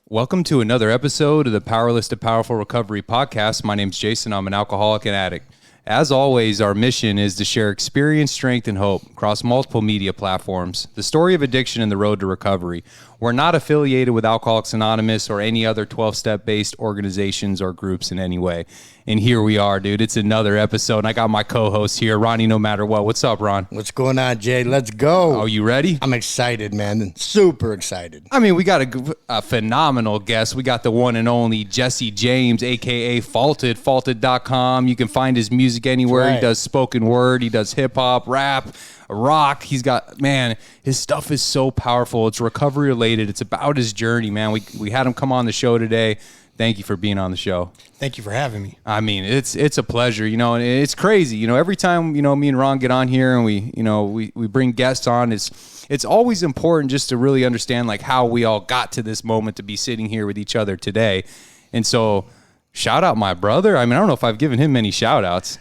Welcome to another episode of the Powerless to Powerful Recovery podcast. My name's Jason. I'm an alcoholic and addict. As always, our mission is to share experience, strength, and hope across multiple media platforms. The story of addiction and the road to recovery. We're not affiliated with Alcoholics Anonymous or any other 12-step-based organizations or groups in any way. And here we are, dude. It's another episode. And I got my co-host here, Ronnie, no matter what. What's up, Ron? What's going on, Jay? Let's go. Oh, you ready? I'm excited, man. Super excited. I mean, we got a phenomenal guest. We got the one and only Jesse James, a.k.a. Faulted, faulted.com. You can find his music anywhere. Right. He does spoken word. He does hip-hop, rap, rock. He's got, man, his stuff is so powerful. It's recovery related. It's about his journey, man. We had him come on the show today. Thank you for being on the show. Thank you for having me. I mean, it's a pleasure, and it's crazy. Every time, me and Ron get on here and we bring guests on, it's always important just to really understand like how we all got to this moment to be sitting here with each other today. And so shout out my brother. I mean, I don't know if I've given him many shout outs.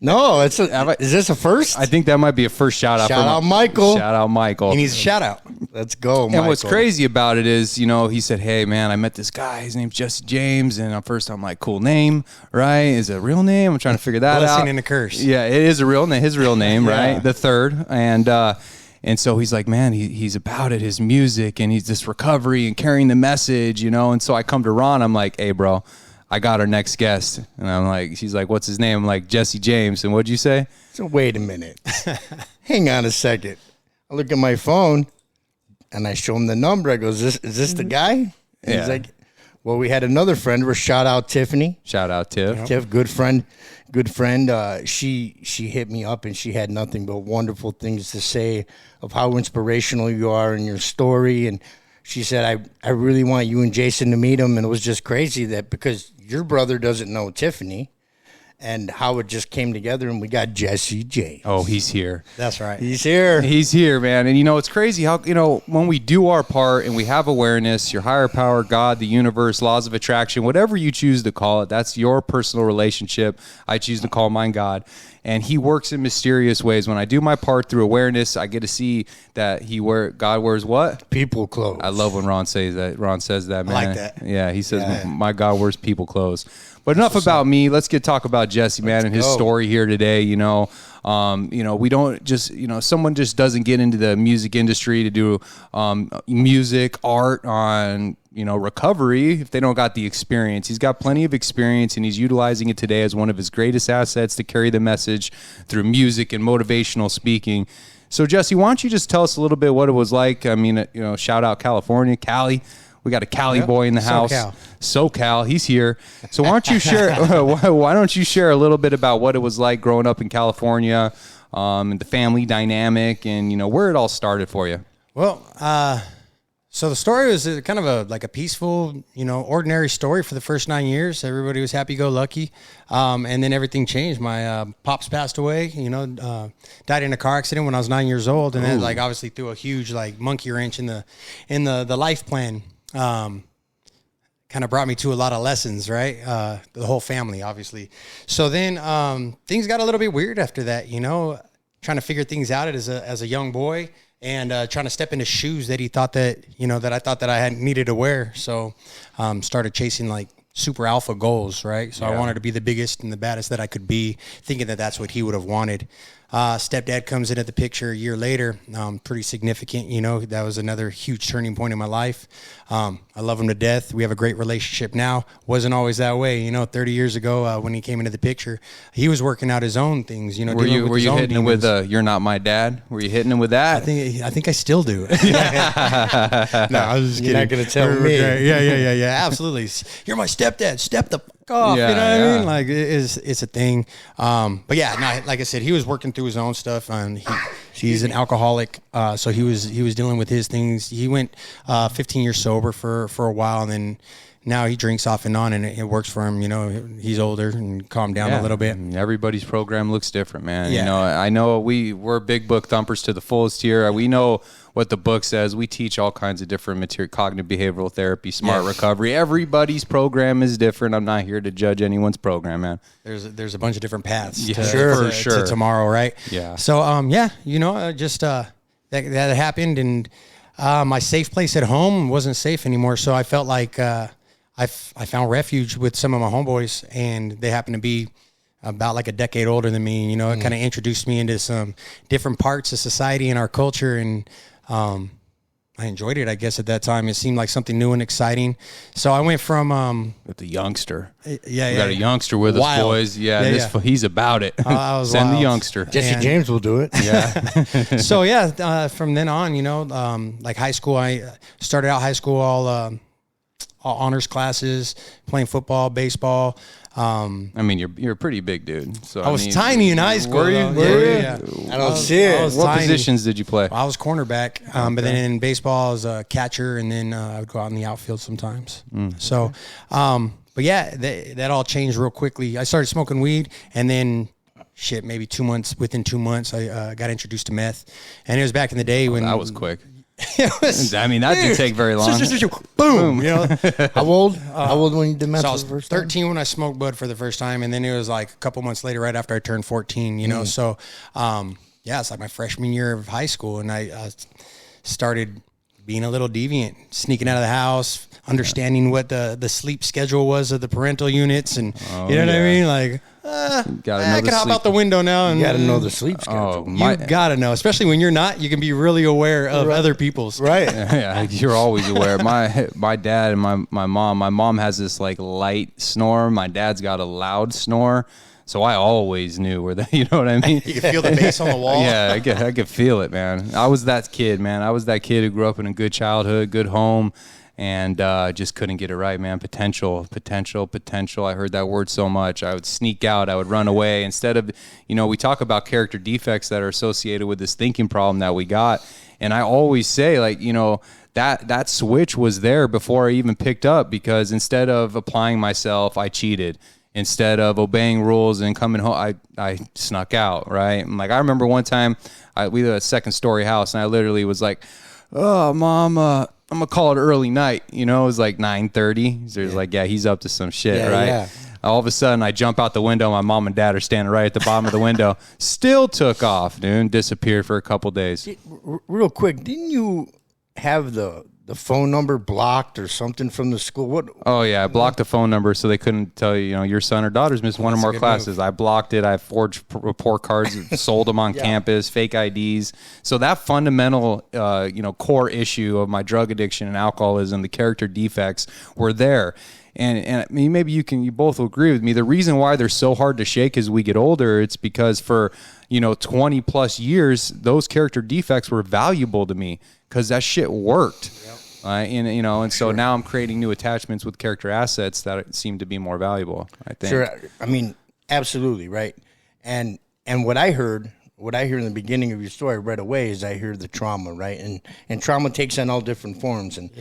No, is this a first? I think that might be a first shout out. Shout out Michael. Shout out Michael. He needs a shout out. Let's go, Michael. And what's crazy about it is, he said, hey, man, I met this guy. His name's Jesse James. And at first I'm like, cool name, right? Is it a real name? I'm trying to figure that out. Blessing and a curse. Yeah, it is a real name, his real name, Yeah. right? The third. And so he's like, man, he's about it, his music, and he's this recovery and carrying the message, And so I come to Ron. I'm like, hey, bro, I got our next guest. And I'm like, she's like, what's his name? I'm like, Jesse James. And what'd you say? So wait a minute. Hang on a second. I look at my phone and I show him the number. I go, is this the guy? And Yeah. he's like, well, we had another friend. We're shout out Tiffany. Shout out, Tiff. Tiff, good friend. She hit me up and she had nothing but wonderful things to say of how inspirational you are in your story. And she said, I really want you and Jason to meet him. And it was just crazy that because your brother doesn't know Tiffany and how it just came together and we got Jesse James. Oh, he's here. That's right. He's here. He's here, man. And it's crazy how, when we do our part and we have awareness, your higher power, God, the universe, laws of attraction, whatever you choose to call it, that's your personal relationship. I choose to call mine God. And he works in mysterious ways. When I do my part through awareness, I get to see that God wears what? People clothes. I love when Ron says that, man. I like that. Yeah, he says, my God wears people clothes. But enough about me. Let's talk about Jesse, man, and his story here today. We don't just, someone just doesn't get into the music industry to do music, art on, recovery if they don't got the experience. He's got plenty of experience and he's utilizing it today as one of his greatest assets to carry the message through music and motivational speaking. So Jesse, why don't you just tell us a little bit what it was like? I mean, shout out California, Cali. We got a Cali boy in the house. SoCal, he's here. So why don't you share a little bit about what it was like growing up in California, and the family dynamic and where it all started for you? Well, so the story was kind of a peaceful, ordinary story for the first 9 years. Everybody was happy-go-lucky. And then everything changed. My pops passed away, died in a car accident when I was 9 years old. And then obviously threw a huge monkey wrench in the life plan. Kind of brought me to a lot of lessons, right? The whole family, obviously. So then things got a little bit weird after that, trying to figure things out as a young boy. And trying to step into shoes that he thought that, that I thought that I had needed to wear. So started chasing super alpha goals, right? So I wanted to be the biggest and the baddest that I could be, thinking that that's what he would have wanted. Stepdad comes into the picture a year later, pretty significant, that was another huge turning point in my life. I love him to death. We have a great relationship now. Wasn't always that way, 30 years ago when he came into the picture, he was working out his own things, Were you hitting him with "You're not my dad"? Were you hitting him with that? I think I still do. No, I was just kidding. You're not going to tell me. Yeah, absolutely. You're my stepdad. Step the fuck off. Yeah, you know what I mean? It's a thing. But yeah, no, like I said, he was working through his own stuff, and he's an alcoholic. So he was dealing with his things. He went 15 years sober for a while, and then now he drinks off and on, and it works for him. He's older and calmed down a little bit. Everybody's program looks different, man. Yeah. I know we're big book thumpers to the fullest here. We know what the book says. We teach all kinds of different material, cognitive behavioral therapy, smart recovery. Everybody's program is different. I'm not here to judge anyone's program, man. There's a bunch of different paths. To tomorrow, right? Yeah. So that happened, and My safe place at home wasn't safe anymore, so I felt like I found refuge with some of my homeboys, and they happened to be about like a decade older than me. You know, it kind of introduced me into some different parts of society and our culture, and I enjoyed it, I guess, at that time. It seemed like something new and exciting. So I went from with the youngster. We got a youngster with us, boys. He's about it. Send the youngster. Jesse James will do it. Yeah. So from then on, you know, like high school, I started out high school all honors classes, playing football, baseball. I mean, you're a pretty big dude. So I was tiny in high school. Were you? I don't see it. What positions did you play? I was cornerback, but then in baseball I was a catcher, and then I would go out in the outfield sometimes. So, but yeah, that all changed real quickly. I started smoking weed, and then maybe 2 months. Within 2 months, I got introduced to meth, and it was back in the day when that was quick. I mean, that didn't take very long. Boom. You know, how old when you did meth? So I was 13 when I smoked bud for the first time, and then it was like a couple months later, right after I turned 14. You know, so it's like my freshman year of high school, and I started being a little deviant, sneaking out of the house, understanding what the sleep schedule was of the parental units, and you know what I mean, like. I can hop out the window now. And you got to know the sleep schedule. You got to know, especially when you're not. You can be really aware of other people's. Right. Yeah, you're always aware. My dad and my mom. My mom has this like light snore. My dad's got a loud snore. So I always knew where that. You know what I mean? You can feel the bass on the wall. Yeah, I could feel it, man. I was that kid, man. I was that kid who grew up in a good childhood, good home. And just couldn't get it right, man. Potential. I heard that word so much. I would sneak out. I would run away. Instead of, we talk about character defects that are associated with this thinking problem that we got. And I always say, like, that switch was there before I even picked up, because instead of applying myself, I cheated. Instead of obeying rules and coming home, I snuck out, right? And like, I remember one time, we had a second-story house, and I literally was like, oh, Mom, I'm going to call it early night. It was like 9:30. So it was like, he's up to some shit, right? Yeah. All of a sudden, I jump out the window. My mom and dad are standing right at the bottom of the window. Still took off, dude. Disappeared for a couple days. Real quick, didn't you have the phone number blocked or something from the school? What? Oh, yeah. I blocked the phone number so they couldn't tell you, your son or daughter's missed one or more classes. Move. I blocked it. I forged report cards, sold them on campus, fake IDs. So that fundamental, core issue of my drug addiction and alcoholism, the character defects were there. And I mean, maybe you both will agree with me. The reason why they're so hard to shake as we get older, it's because for, 20 plus years, those character defects were valuable to me because that shit worked. Yep. And so now I'm creating new attachments with character assets that seem to be more valuable, I think. Sure. I mean, absolutely, right. And what I heard in the beginning of your story right away is I hear the trauma, right? And trauma takes on all different forms. And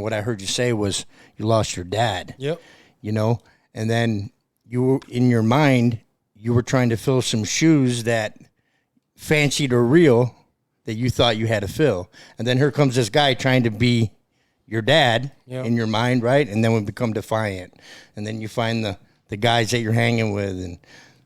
what I heard you say was you lost your dad. Yep. And then you were, in your mind, you were trying to fill some shoes that fancied or real that you thought you had to fill. And then here comes this guy trying to be your dad in your mind, right? And then we become defiant. And then you find the guys that you're hanging with, and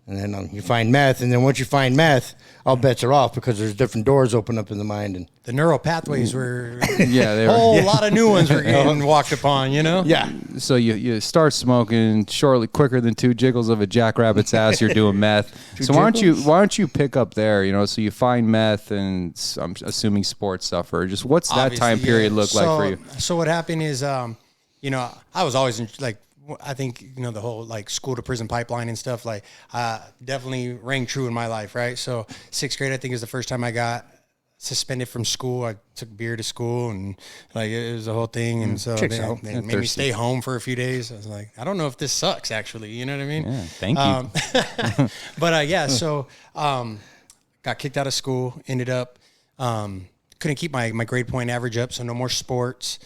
then you find meth. And then once you find meth, all bets are off because there's different doors open up in the mind. And the neural pathways were they were. A whole lot of new ones were getting walked upon, Yeah. So you start smoking quicker than 2 jiggles of a jackrabbit's ass. You're doing meth. So why don't you pick up there? So you find meth, and I'm assuming sports stuff, or just what's that time period look like for you? So what happened is, I was always I think, the whole like school to prison pipeline and stuff definitely rang true in my life. Right. So 6th grade, I think, is the first time I got suspended from school. I took beer to school, and it was a whole thing. And so they made me stay home for a few days. I was like, I don't know if this sucks actually. You know what I mean? Yeah, thank you. But so got kicked out of school, ended up, couldn't keep my grade point average up. So no more sports.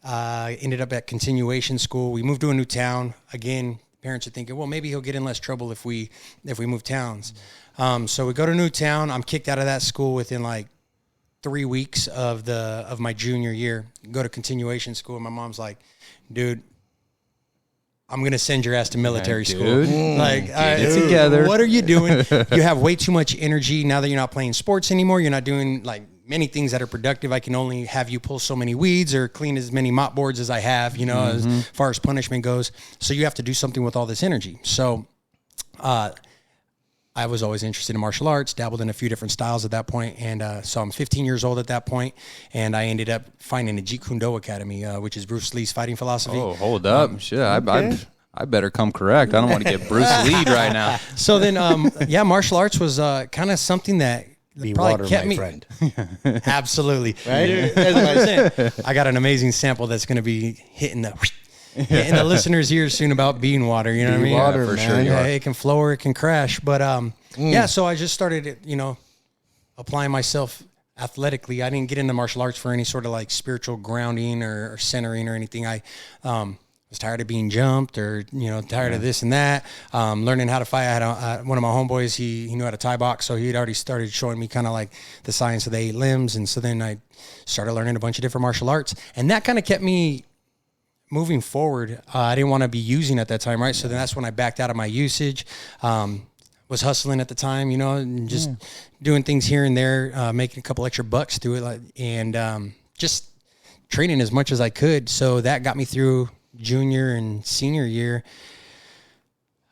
Ended up at continuation school. We moved to a new town. Again, parents are thinking, well, maybe he'll get in less trouble if we move towns. So we go to a new town. I'm kicked out of that school within like 3 weeks of my junior year. Go to continuation school. And my mom's like, dude, I'm going to send your ass to military school. Like, get it together. What are you doing? You have way too much energy now that you're not playing sports anymore. You're not doing many things that are productive. I can only have you pull so many weeds or clean as many mop boards as I have, you know, as far as punishment goes. So you have to do something with all this energy. So I was always interested in martial arts, dabbled in a few different styles at that point. And so I'm 15 years old at that point, and I ended up finding a Jeet Kune Do Academy, which is Bruce Lee's fighting philosophy. Oh, hold up. Shit, I better come correct. I don't want to get Bruce Lee right now. So then, martial arts was kind of something that Be probably water, kept my me. friend. Absolutely. Right? That's what I'm saying. I got an amazing sample that's going to be hitting the listeners' ears soon about being water. You know what I mean? Water, for man. sure. Yeah, it can flow or it can crash. But so I just started, applying myself athletically. I didn't get into martial arts for any sort of like spiritual grounding or centering or anything. I was tired of being jumped or, tired of this and that. Learning how to fight. I had one of my homeboys, he knew how to Thai box. So he had already started showing me kind of like the science of the 8 limbs. And so then I started learning a bunch of different martial arts. And that kind of kept me moving forward. I didn't want to be using at that time, right? So then that's when I backed out of my usage. Was hustling at the time, and just doing things here and there, making a couple extra bucks through it, and just training as much as I could. So that got me through junior and senior year.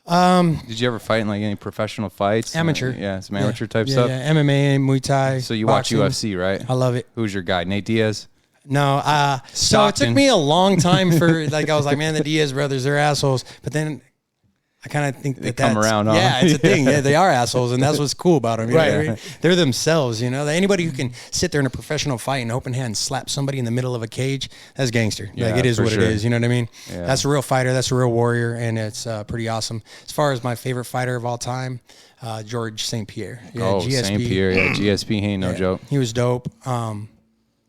Did you ever fight in like any professional fights? Amateur. Some amateur type stuff. Yeah, MMA, Muay Thai. So you boxing. watch UFC, right? I love it. Who's your guy? Nate Diaz? No, so it took me a long time for I was like, man, the Diaz brothers, they're assholes. But then I kind of think that come around, huh? Yeah, it's a thing. Yeah, they are assholes, and that's what's cool about them. Right. Know what I mean? They're themselves. Anybody who can sit there in a professional fight and open hand slap somebody in the middle of a cage, that's gangster. Yeah, it is for what sure. it is. You know what I mean? Yeah. That's a real fighter. That's a real warrior, and it's pretty awesome. As far as my favorite fighter of all time, George St. Pierre. Yeah, GSP. St. Pierre. Yeah, GSP ain't no joke. He was dope.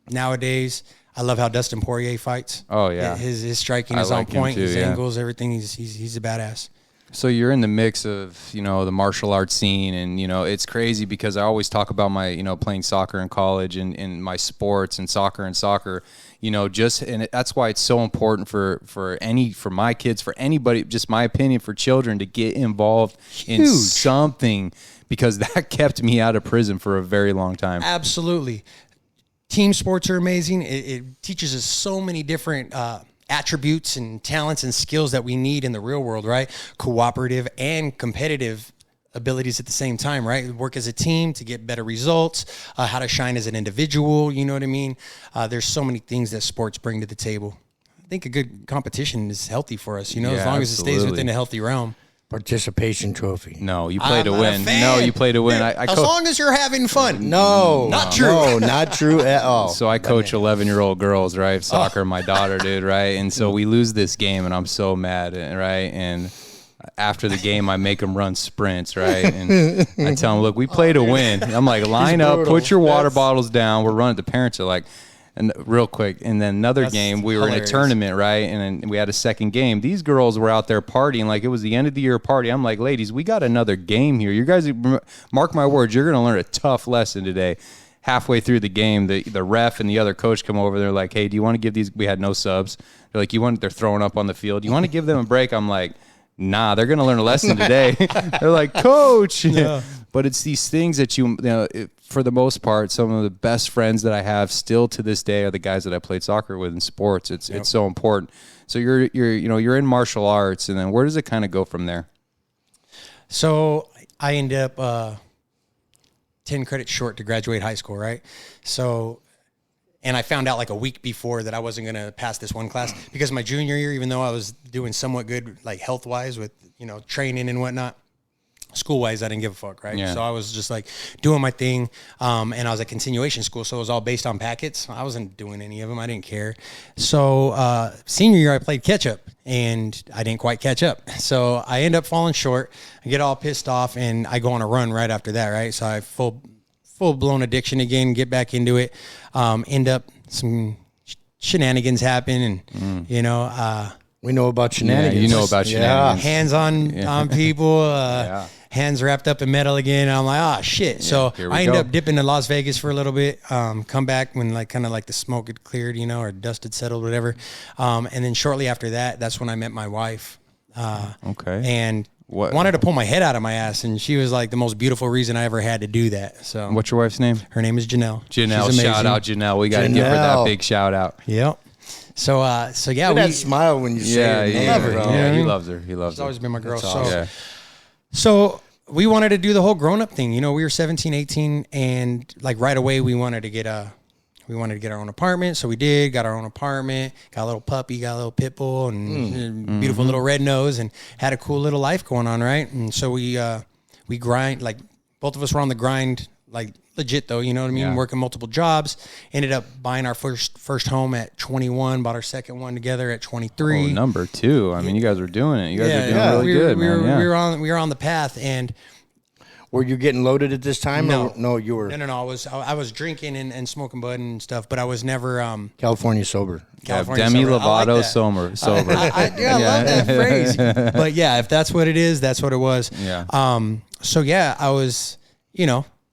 Nowadays, I love how Dustin Poirier fights. Oh, yeah. His striking I is like on him point. too, His yeah. angles, everything. He's a badass. So you're in the mix of, the martial arts scene, and, it's crazy because I always talk about my, playing soccer in college and my sports and soccer, and that's why it's so important for my kids, for anybody, just my opinion, for children to get involved in something, because that kept me out of prison for a very long time. Absolutely. Team sports are amazing. It teaches us so many different attributes and talents and skills that we need in the real world, right? Cooperative and competitive abilities at the same time, right? Work as a team to get better results, how to shine as an individual, you know what I mean? There's so many things that sports bring to the table. I think a good competition is healthy for us, as long as it stays within a healthy realm. Participation trophy. No, you play to I'm not a win. fan. No, you play to win. As long as you're having fun. No. Not true. No, not true at all. So I coach 11-year-old girls, right? Soccer, my daughter did, right? And so we lose this game, and I'm so mad, right? And after the game, I make them run sprints, right? And I tell them, look, we play to win. I'm like, line up, put your water bottles down. We're running. The parents are like, and real quick. And then another game, we were hilarious. in a tournament, right? And then we had a second game. These girls were out there partying like it was the end of the year party. I'm like, ladies, we got another game here. You guys, mark my words, you're going to learn a tough lesson today. Halfway through the game, the ref and the other coach come over. They're like, hey, do you want to give these? We had no subs. They're like, they're throwing up on the field. You want to give them a break? I'm like, nah, they're going to learn a lesson today. They're like, coach. Yeah. But it's these things that for the most part, some of the best friends that I have still to this day are the guys that I played soccer with in sports. It's so important. So you're in martial arts, and then where does it kind of go from there? So I ended up 10 credits short to graduate high school, right? So, and I found out like a week before that I wasn't going to pass this one class because my junior year, even though I was doing somewhat good, like health-wise with, training and whatnot, school-wise, I didn't give a fuck, right? Yeah. So I was just like doing my thing, and I was at continuation school, so it was all based on packets. I wasn't doing any of them. I didn't care. So senior year, I played catch-up, and I didn't quite catch up. So I end up falling short. I get all pissed off, and I go on a run right after that, right? So I full-blown addiction again, get back into it, end up some shenanigans happen, and, we know about shenanigans. Yeah, you know about shenanigans. Hands on people, hands wrapped up in metal again. And I'm like, shit. So I ended up dipping to Las Vegas for a little bit, come back when kind of the smoke had cleared, or dust had settled, whatever. And then shortly after that, that's when I met my wife. Okay. And wanted to pull my head out of my ass, and she was like the most beautiful reason I ever had to do that. So What's your wife's name? her name is Janelle. Janelle. She's Shout amazing. out Janelle. We got to give her that big shout out. Yep. So yeah, Look at that smile when you say it. Yeah, love her. yeah, You know what I he mean? loves her. He loves she's her. always been my girl. That's So awesome. Yeah. So we wanted to do the whole grown up thing. You know, we were 17, 18, and like right away we wanted to get our own apartment. So we did, got our own apartment, got a little puppy, got a little pit bull, and beautiful little red nose, and had a cool little life going on, right? And so we grind, like both of us were on the grind, like legit though, you know what I mean? Yeah. Working multiple jobs. Ended up buying our first home at 21, bought our second one together at 23. Oh, number 2. I mean, you guys were doing it. You guys were doing really we good, were, man. we were on the path, and Were you getting loaded at this time? No. Or, no, you were no. I was drinking and smoking bud and stuff, but I was never California sober. California Demi sober. I like Lovato that. sober. I love that phrase. But yeah, if that's what it is, that's what it was. Yeah. So yeah, I was,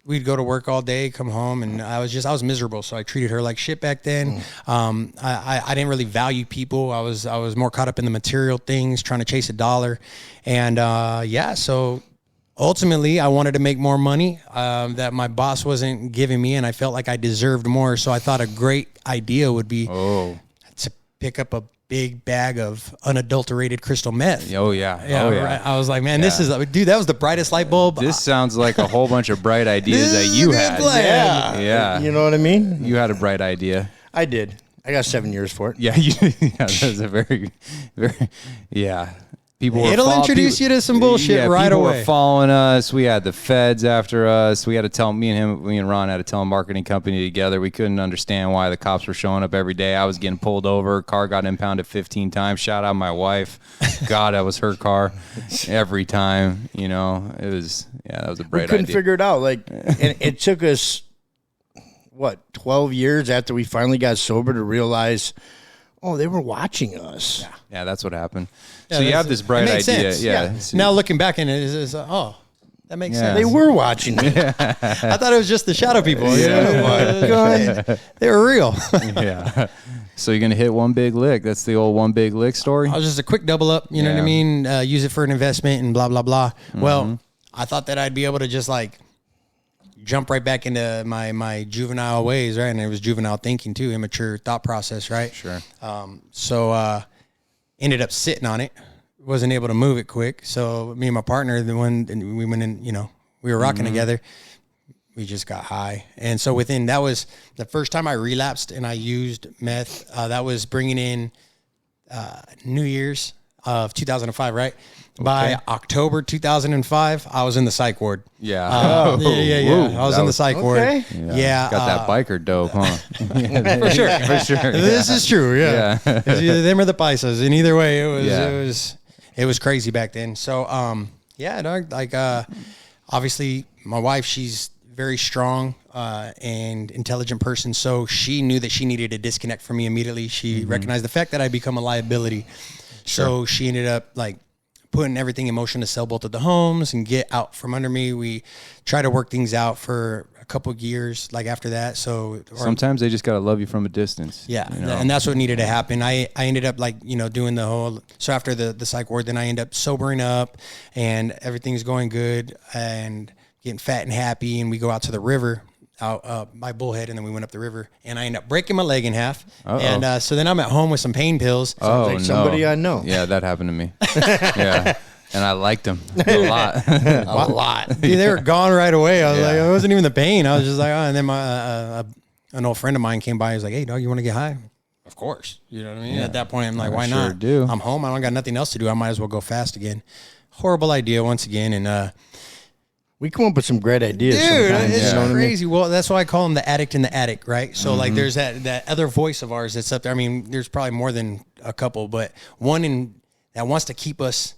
we'd go to work all day, come home, and I was miserable. So I treated her like shit back then. I didn't really value people. I was more caught up in the material things, trying to chase a dollar. And so ultimately I wanted to make more money that my boss wasn't giving me, and I felt like I deserved more. So I thought a great idea would be to pick up a big bag of unadulterated crystal meth. Oh, yeah. Oh, yeah. Right. I was like, man, this is, dude, that was the brightest light bulb. This sounds like a whole bunch of bright ideas that you had. Yeah. You know what I mean? You had a bright idea. I did. I got 7 years for it. Yeah, that's a very, yeah. It'll introduce you to some bullshit right people away. Were following us. We had the feds after us. We had to tell me and Ron had a telemarketing company together. We couldn't understand why the cops were showing up every day. I was getting pulled over. Car got impounded 15 times. Shout out my wife. God, that was her car every time. It was that was a bright idea. We couldn't figure it out. And it took us 12 years after we finally got sober to realize, they were watching us. Yeah, that's what happened. Yeah, so you have this bright idea. sense. Yeah. Now looking back in it, that makes sense. They were watching me. I thought it was just the shadow people. God. They were real. Yeah. So you're gonna hit one big lick. That's the old one big lick story. I was just a quick double up. You know what I mean? Use it for an investment and blah blah blah. Well, I thought that I'd be able to just jump right back into my juvenile ways, right? And it was juvenile thinking too, immature thought process, right? Sure. So ended up sitting on it. Wasn't able to move it quick. So me and my partner, we went in, we were rocking together. We just got high. And so that was the first time I relapsed and I used meth. That was bringing in New Year's of 2005, right? By October 2005, I was in the psych ward. Yeah. I was in the psych ward. Yeah. Got that biker dope, huh? For sure. For sure. This is true. Yeah. It was either them or the Pisces. And either way, it was crazy back then. So, dog, obviously my wife, she's very strong and intelligent person. So she knew that she needed to disconnect from me immediately. She recognized the fact that I'd become a liability. Sure. So she ended up putting everything in motion to sell both of the homes and get out from under me. We tried to work things out for a couple of years after that. So sometimes they just got to love you from a distance. Yeah. And that's what needed to happen. I ended up doing the whole, so after the psych ward, then I ended up sobering up and everything's going good and getting fat and happy. And we go out to the river out by Bullhead, and then we went up the river, and I ended up breaking my leg in half. And so then I'm at home with some pain pills. Somebody I know. Yeah, that happened to me. Yeah. And I liked them a lot. A lot. Dude, they were gone right away. I was like, it wasn't even the pain. I was just like, and then an old friend of mine came by. He was like, hey, dog, you want to get high? Of course. You know what I mean? Yeah. At that point, I'm like, why sure not? Do. I'm home. I don't got nothing else to do. I might as well go fast again. Horrible idea once again. And we come up with some great ideas. Dude, sometimes, it's you know what I mean? crazy. Well, that's why I call him the addict in the attic, right? So there's that other voice of ours that's up there. I mean, there's probably more than a couple, but one that wants to keep us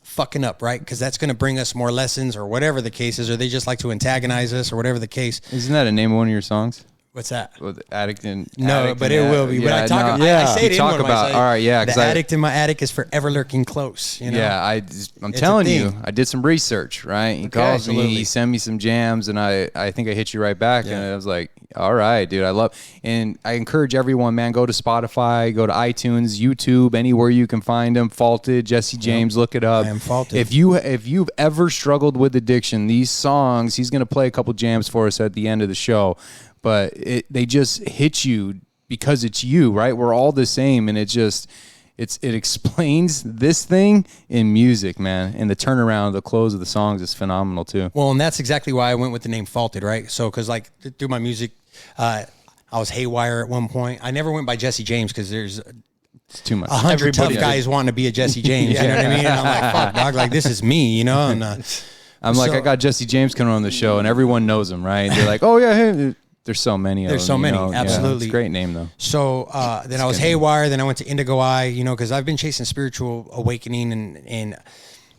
fucking up, right? Because that's going to bring us more lessons or whatever the case is, or they just like to antagonize us or whatever the case. Isn't that a name of one of your songs? What's that? With addict and No, addict but and it will be. But I talk. I say it in talk one of my about. songs. All right, yeah. The addict in my attic is forever lurking close. You know? Yeah, I'm telling you, I did some research. Right, he calls me, he sent me some jams, and I think I hit you right back, and I was like, all right, dude, I love. And I encourage everyone, man, go to Spotify, go to iTunes, YouTube, anywhere you can find him. Faulted, Jesse James, look it up. I am Faulted. If you've ever struggled with addiction, these songs, he's gonna play a couple jams for us at the end of the show, but they just hit you. Because it's you, right? We're all the same, and it explains this thing in music, man. And the turnaround, the close of the songs is phenomenal too. Well, and that's exactly why I went with the name Faulted, right? So, because like through my music, I was haywire at one point. I never went by Jesse James because there's It's too much. 100 tough guys wanting to be a Jesse James. You know what I mean? And I'm like, fuck, dog, like this is me, you know? And I'm like, I got Jesse James coming on the show, and everyone knows him, right? They're like, oh yeah, hey. There's so many of them. There's so many, absolutely. Yeah, it's a great name, though. So then I was haywire. Then I went to Indigo Eye, you know, because I've been chasing spiritual awakening and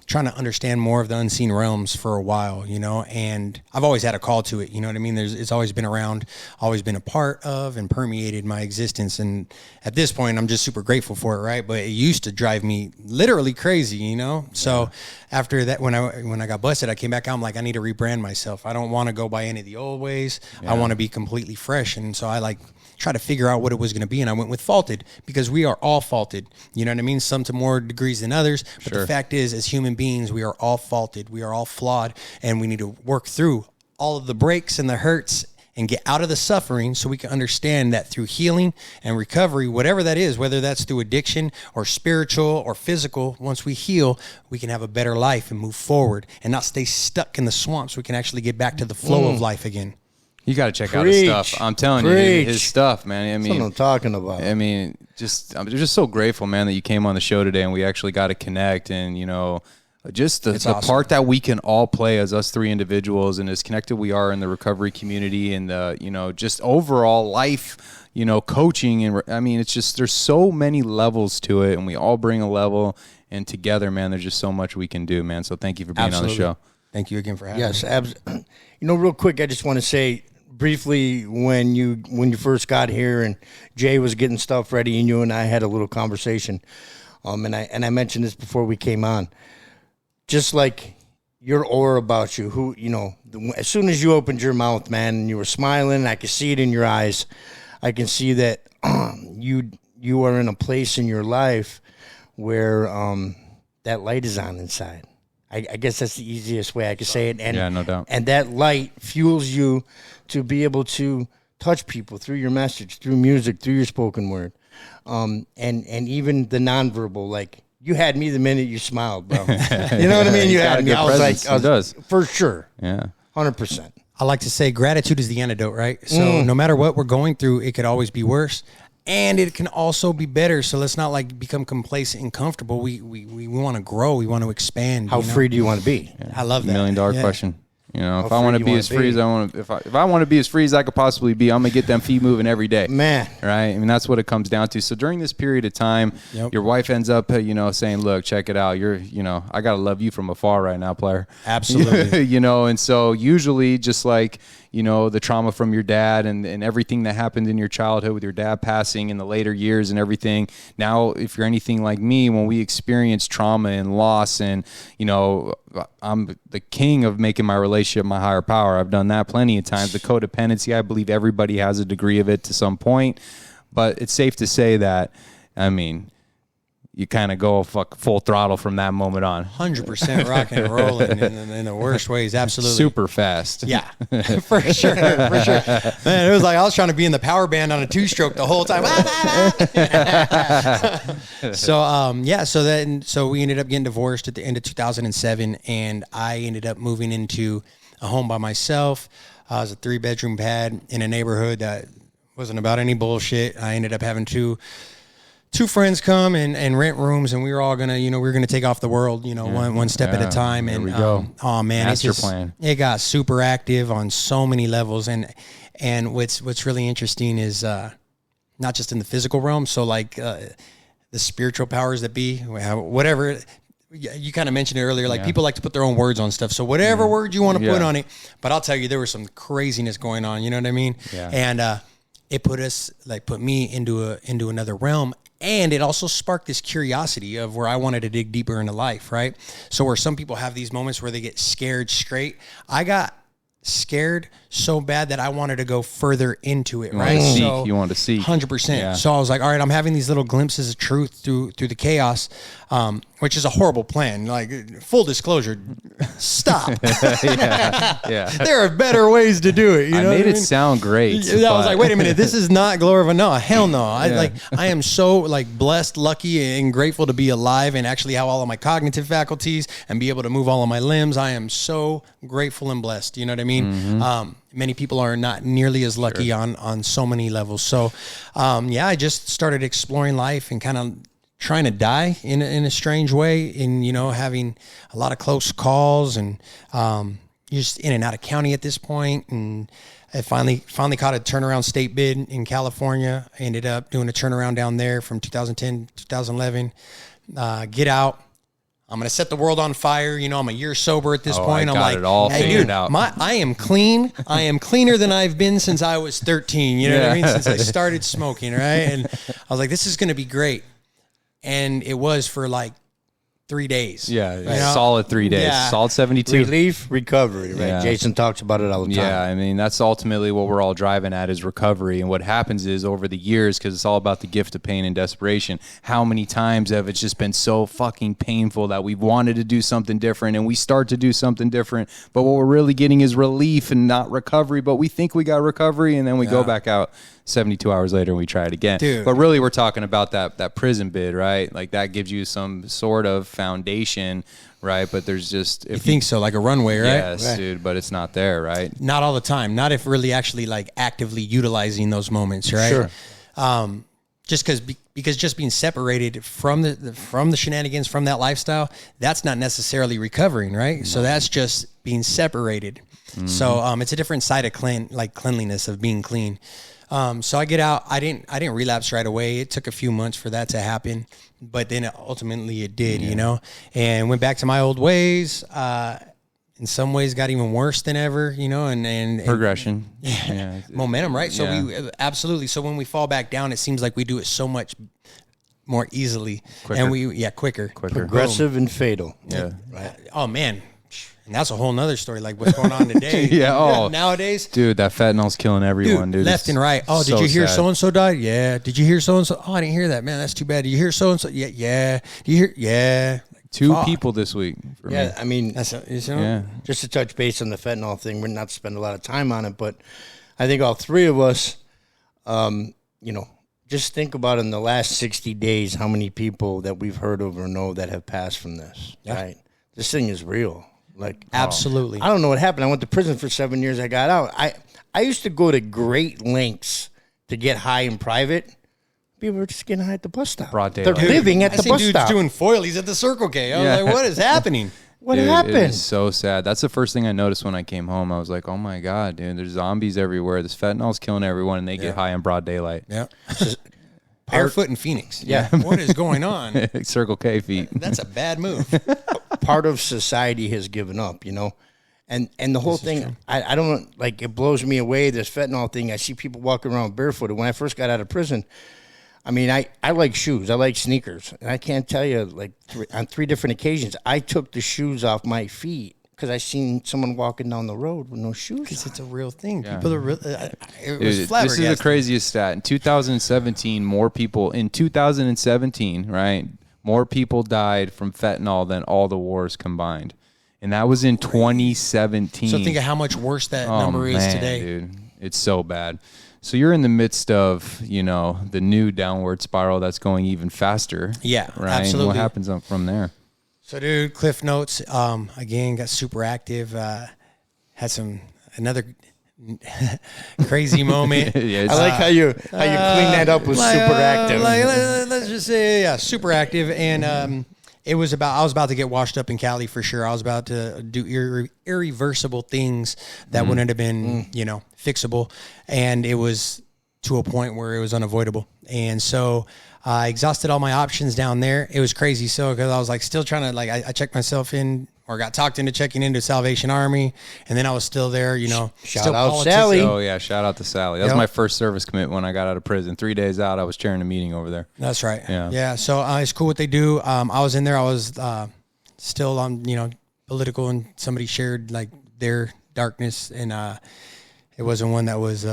trying to understand more of the unseen realms for a while, you know, and I've always had a call to it, you know what I mean? It's always been around, always been a part of and permeated my existence. And at this point, I'm just super grateful for it, right? But it used to drive me literally crazy, you know? So after that, when I got busted, I came back out, I'm like, I need to rebrand myself. I don't want to go by any of the old ways. I want to be completely fresh. And so I try to figure out what it was going to be, and I went with Faulted because we are all faulted. You know what I mean? Some to more degrees than others, but the fact is, as human beings, we are all faulted. We are all flawed, and we need to work through all of the breaks and the hurts and get out of the suffering so we can understand that through healing and recovery, whatever that is, whether that's through addiction or spiritual or physical, once we heal, we can have a better life and move forward and not stay stuck in the swamps. We can actually get back to the flow of life again. You got to check out his stuff. I'm telling you, his stuff, man. I mean, that's what I'm talking about. I mean, I'm just so grateful, man, that you came on the show today and we actually got to connect. And, you know, just the awesome part that we can all play as us three individuals and as connected we are in the recovery community and the, you know, just overall life, you know, coaching. And I mean, it's just, there's so many levels to it and we all bring a level, and together, man, there's just so much we can do, man. So thank you for being on the show. Thank you again for having me. Yes, absolutely. You know, real quick, I just want to say briefly, when you first got here and Jay was getting stuff ready and you and I had a little conversation, and I mentioned this before we came on, just like your aura about you, who, you know, as soon as you opened your mouth, man, and you were smiling, I could see it in your eyes. I can see that you are in a place in your life where that light is on inside. I guess that's the easiest way I could say it. And, yeah, no doubt. And that light fuels you to be able to touch people through your message, through music, through your spoken word, and even the nonverbal. Like, you had me the minute you smiled, bro. You know what I mean? You had me. I was for sure. Yeah. 100%. I like to say gratitude is the antidote, right? So no matter what we're going through, it could always be worse. And it can also be better. So let's not become complacent and comfortable. We want to grow. We want to expand. How free do you want to be? Yeah. I love that. $1 million question. You know, if I want to be as free as I want to, if I want to be as free as I could possibly be, I'm gonna get them feet moving every day, man. Right? I mean, that's what it comes down to. So during this period of time, your wife ends up, you know, saying, "Look, check it out. You know, I gotta love you from afar right now, player." Absolutely. You know, and so usually, just like, you know, the trauma from your dad and everything that happened in your childhood with your dad passing in the later years and everything. Now, if you're anything like me, when we experience trauma and loss, and, you know, I'm the king of making my relationship my higher power. I've done that plenty of times. The codependency, I believe everybody has a degree of it to some point, but it's safe to say that, I mean, you kind of go full throttle from that moment on. 100% rock and rolling in the worst ways. Absolutely. Super fast. Yeah, for sure. For sure. Man, it was like I was trying to be in the power band on a 2-stroke the whole time. So we ended up getting divorced at the end of 2007, and I ended up moving into a home by myself. It was a 3-bedroom pad in a neighborhood that wasn't about any bullshit. I ended up having two friends come and rent rooms, and we were all gonna, we were gonna take off the world, one step at a time. There and we go. Oh man, Master plan. It got super active on so many levels, and what's really interesting is not just in the physical realm. So like the spiritual powers that be, whatever. you kind of mentioned it earlier, like people like to put their own words on stuff. So whatever word you want to put on it, but I'll tell you, there was some craziness going on. You know what I mean? Yeah. And it put me into another realm. And it also sparked this curiosity of where I wanted to dig deeper into life, right? So where some people have these moments where they get scared straight, I got scared so bad that I wanted to go further into it, right? You want to seek. 100%. Yeah. So I was like, all right, I'm having these little glimpses of truth through the chaos, which is a horrible plan. Like, full disclosure, stop. Yeah. There are better ways to do it. You know I made what it sound great. I was like, wait a minute, this is not glorified. No, hell no. I am so blessed, lucky, and grateful to be alive and actually have all of my cognitive faculties and be able to move all of my limbs. I am so grateful and blessed. You know what I mean? Mm-hmm. Many people are not nearly as lucky on so many levels. So, I just started exploring life and kind of trying to die in a strange way, in, having a lot of close calls and just in and out of county at this point. And I finally caught a turnaround state bid in California. I ended up doing a turnaround down there from 2010 to 2011. Get out. I'm going to set the world on fire. I'm a year sober at this point. I I'm got like, it all figured out. I am clean. I am cleaner than I've been since I was 13. You know what I mean? Since I started smoking, right? And I was like, this is going to be great. And it was for 3 days. Yeah, solid 3 days. Yeah. Solid 72. Relief, recovery, right? Yeah. Jason talks about it all the time. Yeah, I mean, that's ultimately what we're all driving at, is recovery. And what happens is, over the years, because it's all about the gift of pain and desperation, how many times have it just been so fucking painful that we've wanted to do something different, and we start to do something different, but what we're really getting is relief and not recovery, but we think we got recovery, and then we go back out 72 hours later and we try it again. Dude. But really, we're talking about that prison bid, right? Like, that gives you some sort of foundation, right? But there's just... You think so, like a runway, right? Yes, right. dude, but it's not there, right? Not all the time. Not if really actually actively utilizing those moments, right? Sure. Just because just being separated from the shenanigans, from that lifestyle, that's not necessarily recovering, right? So that's just being separated. Mm-hmm. So it's a different side of cleanliness, of being clean. So I get out. I didn't relapse right away. It took a few months for that to happen, but then ultimately it did, and went back to my old ways. In some ways got even worse than ever, and Progression. Momentum, right? So we absolutely. So when we fall back down, it seems like we do it so much more easily. Quicker. And quicker. Progressive and fatal. Yeah. Right. Oh man. And that's a whole nother story, like what's going on today. Nowadays. Dude, that fentanyls killing everyone, dude. Left and right. Oh, did you hear so-and-so died? Yeah. Did you hear so-and-so? Oh, I didn't hear that. Man, that's too bad. Did you hear so-and-so? Yeah, yeah. Do you hear? Yeah. Two people this week for me. I mean, That's just to touch base on the fentanyl thing, we're not to spend a lot of time on it, but I think all three of us, just think about in the last 60 days how many people that we've heard of or know that have passed from this, right? This thing is real. Absolutely. I don't know what happened. I went to prison for 7 years. I got out. I used to go to great lengths to get high in private. People were just getting high at the bus stop. Broad They're daylight. living at the bus dudes stop. doing foilies at the Circle K. I was like, what is happening? What Dude, happened? It is so sad. That's the first thing I noticed when I came home. I was like, oh my God, dude, there's zombies everywhere. This fentanyl's killing everyone, and they get high in broad daylight. Yeah. Barefoot in Phoenix. Yeah. What is going on? Circle K feet. That's a bad move. Part of society has given up, And the whole thing, I don't, it blows me away, this fentanyl thing. I see people walking around barefooted. When I first got out of prison, I mean, I like shoes. I like sneakers. And I can't tell you, on 3 different occasions, I took the shoes off my feet because I seen someone walking down the road with no shoes. Because it's a real thing. People are real. It was This is flabbergasting. the craziest stat. In 2017, right, more people died from fentanyl than all the wars combined. And that was in 2017. So think of how much worse that number is today. Dude, it's so bad. So you're in the midst of, the new downward spiral that's going even faster. Yeah, right? absolutely. And what happens from there? So, dude, Cliff Notes, again, got super active. Had another crazy moment. I like how you clean that up with super active. Let's just say, super active. And I was about to get washed up in Cali for sure. I was about to do irreversible things that wouldn't have been, fixable. And it was to a point where it was unavoidable. And so I exhausted all my options down there. It was crazy. So, cause I was like still trying to like, I checked myself in or got talked into checking into Salvation Army. And then I was still there, you know, Shout still out politics- Sally. Oh yeah, shout out to Sally. That was my first service commitment when I got out of prison. 3 days out, I was chairing a meeting over there. That's right. Yeah. Yeah. So it's cool what they do. I was in there. I was still on, you know, political, and somebody shared like their darkness, and it wasn't one that was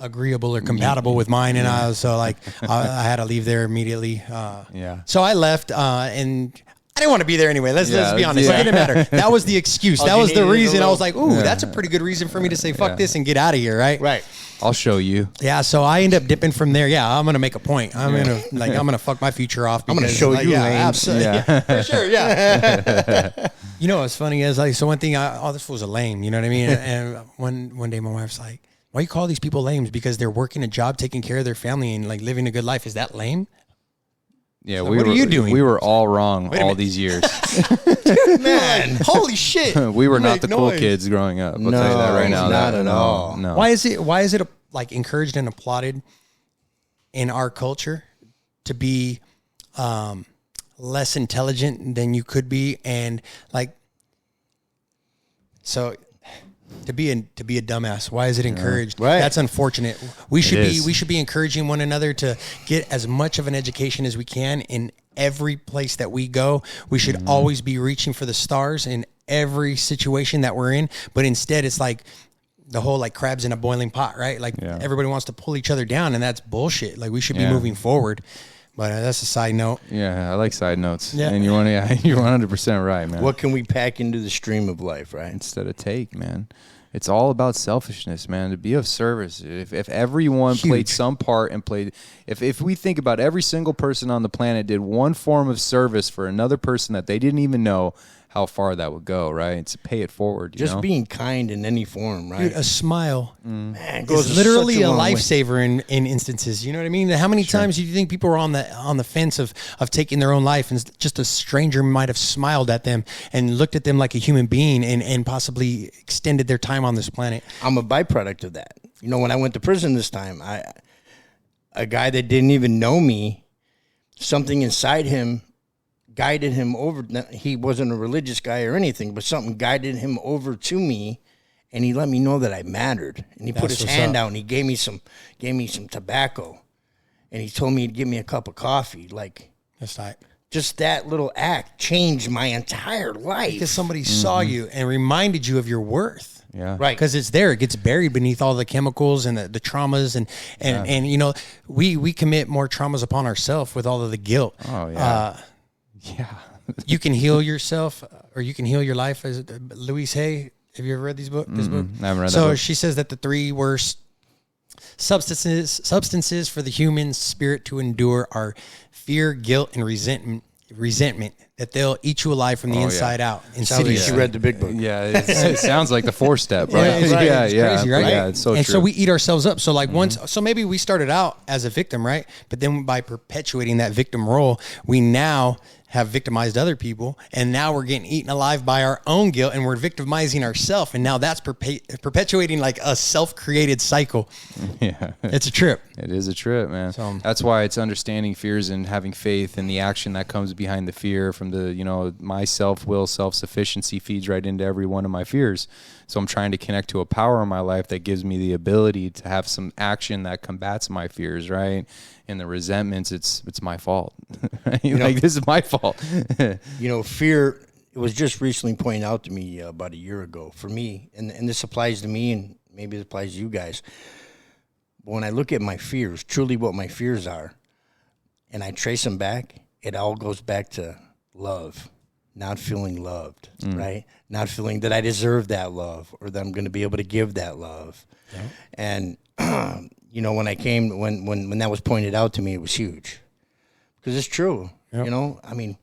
agreeable or compatible with mine. And I was so like, I had to leave there immediately. Yeah. So I left, and I didn't want to be there anyway. Let's be honest. Yeah. It didn't matter. That was the excuse. That you was the needed is a reason. I little- was like, ooh, that's a pretty good reason for me to say fuck this and get out of here, right? Right. I'll show you. Yeah, so I end up dipping from there. Yeah, I'm gonna make a point. I'm gonna fuck my future off. I'm gonna because, show like, you, yeah, lames. absolutely. Yeah. For sure. Yeah. You know what's funny is like, so one thing, this fool's a lame. You know what I mean? And one day my wife's like, "Why you call these people lames? Because they're working a job, taking care of their family, and like living a good life. Is that lame?" Yeah, So what are you doing? We were all wrong a all minute. these years. Man. Holy shit! We were not Make the cool noise. kids growing up. I'll tell you that right now. not That- at no, all. No. Why is it like encouraged and applauded in our culture to be less intelligent than you could be, and like so to be a dumbass? Why is it encouraged? Right. That's unfortunate. We should is. be encouraging one another to get as much of an education as we can in every place that we go. We should always be reaching for the stars in every situation that we're in, but instead it's like the whole like crabs in a boiling pot, right? Like everybody wants to pull each other down, and that's bullshit. Like we should be moving forward. But that's a side note. Yeah, I like side notes. Yeah. And you're 100% right, man. What can we pack into the stream of life, right? Instead of take, man. It's all about selfishness, man. To be of service. If everyone played some part and played, if we think about every single person on the planet did one form of service for another person that they didn't even know, how far that would go, right? It's pay it forward. You Just know? being kind in any form, right? Dude, a smile Man, goes is literally such a long way. lifesaver in instances. You know what I mean? How many times do you think people are on the fence of taking their own life, and just a stranger might have smiled at them and looked at them like a human being, and possibly extended their time on this planet? I'm a byproduct of that. You know, when I went to prison this time, a guy that didn't even know me, something inside him guided him over. He wasn't a religious guy or anything, but something guided him over to me, and he let me know that I mattered. And he put his what's hand up. out and he gave me some tobacco, and he told me he'd give me a cup of coffee. Like, That's right. just that little act changed my entire life. Because somebody saw you and reminded you of your worth. Yeah. Right. Because it's there. It gets buried beneath all the chemicals and the traumas. And you know, we commit more traumas upon ourselves with all of the guilt. Oh, yeah. Yeah. You can heal yourself, or you can heal your life. As Louise Hay, have you ever read this book? I haven't read that So book. she says that the three worst substances for the human spirit to endure are fear, guilt, and resentment. That they'll eat you alive from the inside out. Sounds like she read the big book. Yeah, it sounds like the 4-step, right? Yeah, it's right. yeah, It's yeah, crazy, right? Yeah, it's so and true. so we eat ourselves up. So like so maybe we started out as a victim, right? But then by perpetuating that victim role, we now have victimized other people, and now we're getting eaten alive by our own guilt, and we're victimizing ourselves, and now that's perpetuating like a self-created cycle. Yeah. It's a trip. It is a trip, man. So- That's why it's understanding fears and having faith in the action that comes behind the fear. From the, my self-will, self-sufficiency feeds right into every one of my fears. So I'm trying to connect to a power in my life that gives me the ability to have some action that combats my fears, right? And the resentments, it's my fault. Right? Like, this is my fault. You know, fear, it was just recently pointed out to me about a year ago for me, and this applies to me, and maybe it applies to you guys. But when I look at my fears, truly what my fears are, and I trace them back, it all goes back to love, not feeling loved, right? Not feeling that I deserve that love or that I'm going to be able to give that love. Yeah. And, when I came, when that was pointed out to me, it was huge. Because it's true, I mean,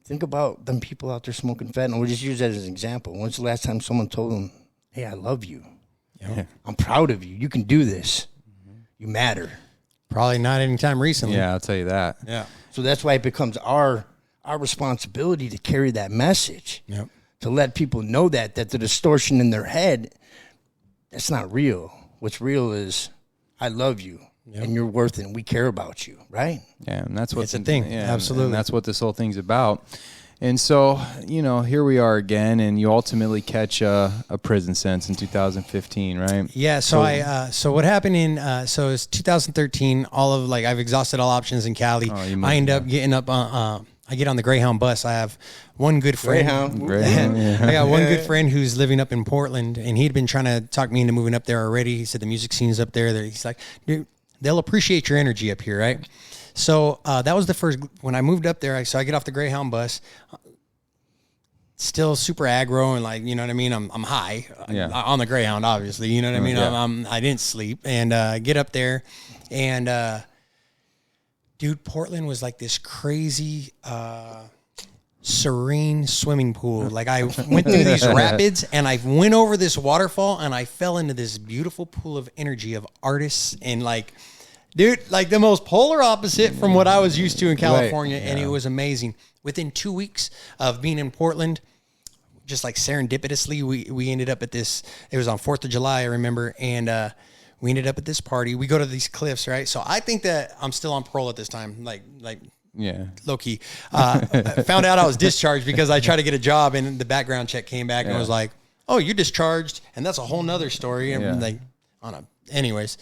think about them people out there smoking fentanyl. We'll just use that as an example. When's the last time someone told them, hey, I love you. I'm proud of you. You can do this. You matter. Probably not anytime recently. Yeah, I'll tell you that. Yeah. So that's why it becomes our responsibility to carry that message, Yep. to let people know that the distortion in their head, that's not real. What's real is I love you. Yep. And you're worth it, and we care about you, right? Yeah, and that's what's a thing. Yeah, Absolutely. And that's what this whole thing's about. And so, here we are again, and you ultimately catch a prison sentence in 2015, right? Yeah. So what happened so it's 2013. I've exhausted all options in Cali. I end up getting up. I get on the Greyhound bus. I have one good friend. Greyhound, yeah. I got one good friend who's living up in Portland, and he'd been trying to talk me into moving up there already. He said the music scene's up there. He's like, dude, they'll appreciate your energy up here, right? So that was the first, when I moved up there, so I get off the Greyhound bus, still super aggro and like, you know what I mean? I'm high on the Greyhound, obviously, you know what I mean? Yeah. I didn't sleep and get up there and dude, Portland was like this crazy, serene swimming pool. Like I went through these rapids and I went over this waterfall and I fell into this beautiful pool of energy of artists and like, dude, like the most polar opposite from what I was used to in California. Right. And it was amazing. Within 2 weeks of being in Portland, just like serendipitously, we ended up at this, it was on 4th of July, I remember. And, we ended up at this party. We go to these cliffs, right? So I think that I'm still on parole at this time. Like low key. I found out I was discharged because I tried to get a job and the background check came back and was like, oh, you're discharged. And that's a whole nother story. And anyways,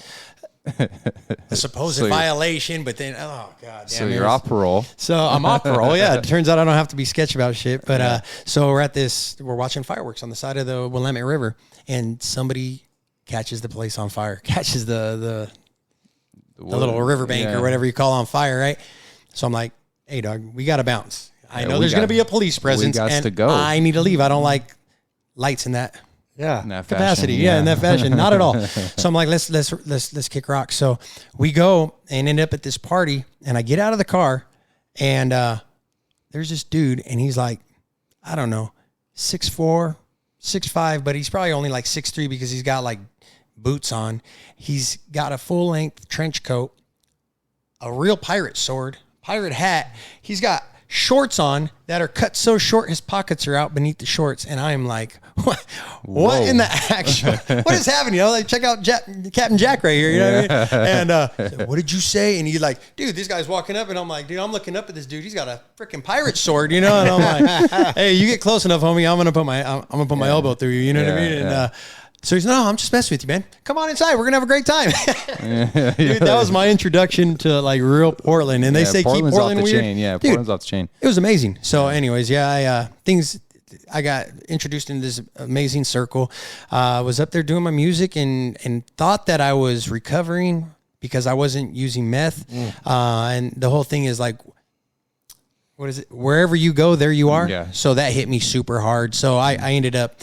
a supposed violation, but then, oh God. So you're off parole. So I'm off parole. Yeah. It turns out I don't have to be sketchy about shit. But so we're watching fireworks on the side of the Willamette River and somebody catches the place on fire, catches the little riverbank or whatever you call on fire, right? So I'm like, hey, dog, we got to bounce. I know there's going to be a police presence, and to go. I need to leave. I don't like lights in that capacity. Fashion, in that fashion, not at all. So I'm like, let's kick rocks. So we go and end up at this party, and I get out of the car, and there's this dude, and he's like, I don't know, 6'4", 6'5", but he's probably only like 6'3" because he's got like boots on. He's got a full length trench coat, a real pirate sword, pirate hat. He's got shorts on that are cut so short his pockets are out beneath the shorts. And I'm like, what in the actual, what is happening? You know, like check out Captain Jack right here. You know what I mean? And what did you say? And he's like, dude, this guy's walking up and I'm like, dude, I'm looking up at this dude. He's got a freaking pirate sword, you know? And I'm like, hey, you get close enough, homie. I'm going to put my elbow through you. You know what I mean? And, so he's no, I'm just messing with you, man. Come on inside. We're going to have a great time. Dude, that was my introduction to like real Portland. And they say Portland's keep Portland off the weird. chain. Yeah, dude, Portland's off the chain. It was amazing. So anyways, I got introduced into this amazing circle. Was up there doing my music and thought that I was recovering because I wasn't using meth. And the whole thing is like, what is it? Wherever you go, there you are. Yeah. So that hit me super hard. So I ended up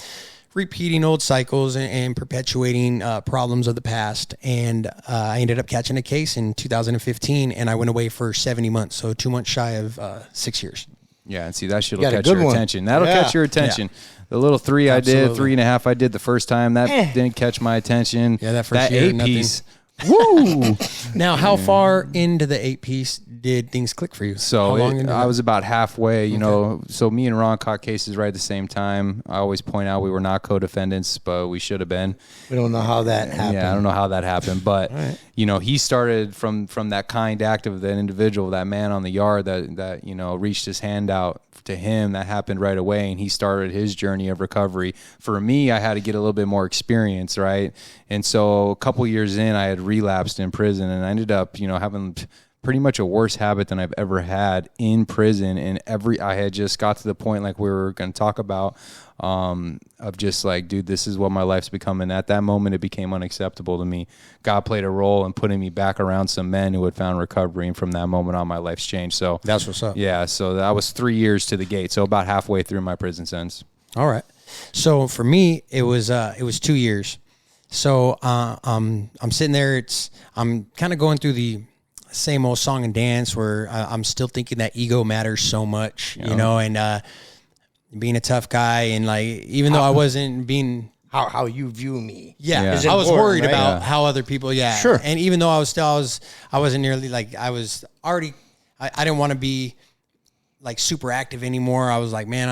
repeating old cycles and perpetuating problems of the past. And I ended up catching a case in 2015 and I went away for 70 months. So 2 months shy of 6 years. Yeah, and see, that shit will catch your attention. That'll catch your attention. Yeah. The little 3 I did, 3.5 I did the first time, that didn't catch my attention. Yeah, that first year, 8-piece. Woo! Now, how far into the 8-piece did things click for you? So I was about halfway, you know. So me and Ron caught cases right at the same time. I always point out we were not co-defendants, but we should have been. We don't know how that happened. Yeah, I don't know how that happened, but you know, he started from that kind act of that individual, that man on the yard that you know reached his hand out to him. That happened right away, and he started his journey of recovery. For me, I had to get a little bit more experience, right? And so a couple years in, I had relapsed in prison, and I ended up, you know, having pretty much a worse habit than I've ever had in prison. And I had just got to the point, like we were going to talk about, of just like, dude, this is what my life's becoming. At that moment, it became unacceptable to me. God played a role in putting me back around some men who had found recovery, and from that moment on, my life's changed. So that's what's up. Yeah, so that was 3 years to the gate. So about halfway through my prison sentence. All right. So for me, it was 2 years. So I'm sitting there. I'm kind of going through the same old song and dance where I'm still thinking that ego matters so much, you know, and being a tough guy, and like even though I wasn't being how you view me, I was worried about how other people, sure, and even though I wasn't nearly like I was already, I didn't want to be like super active anymore. I was like, man,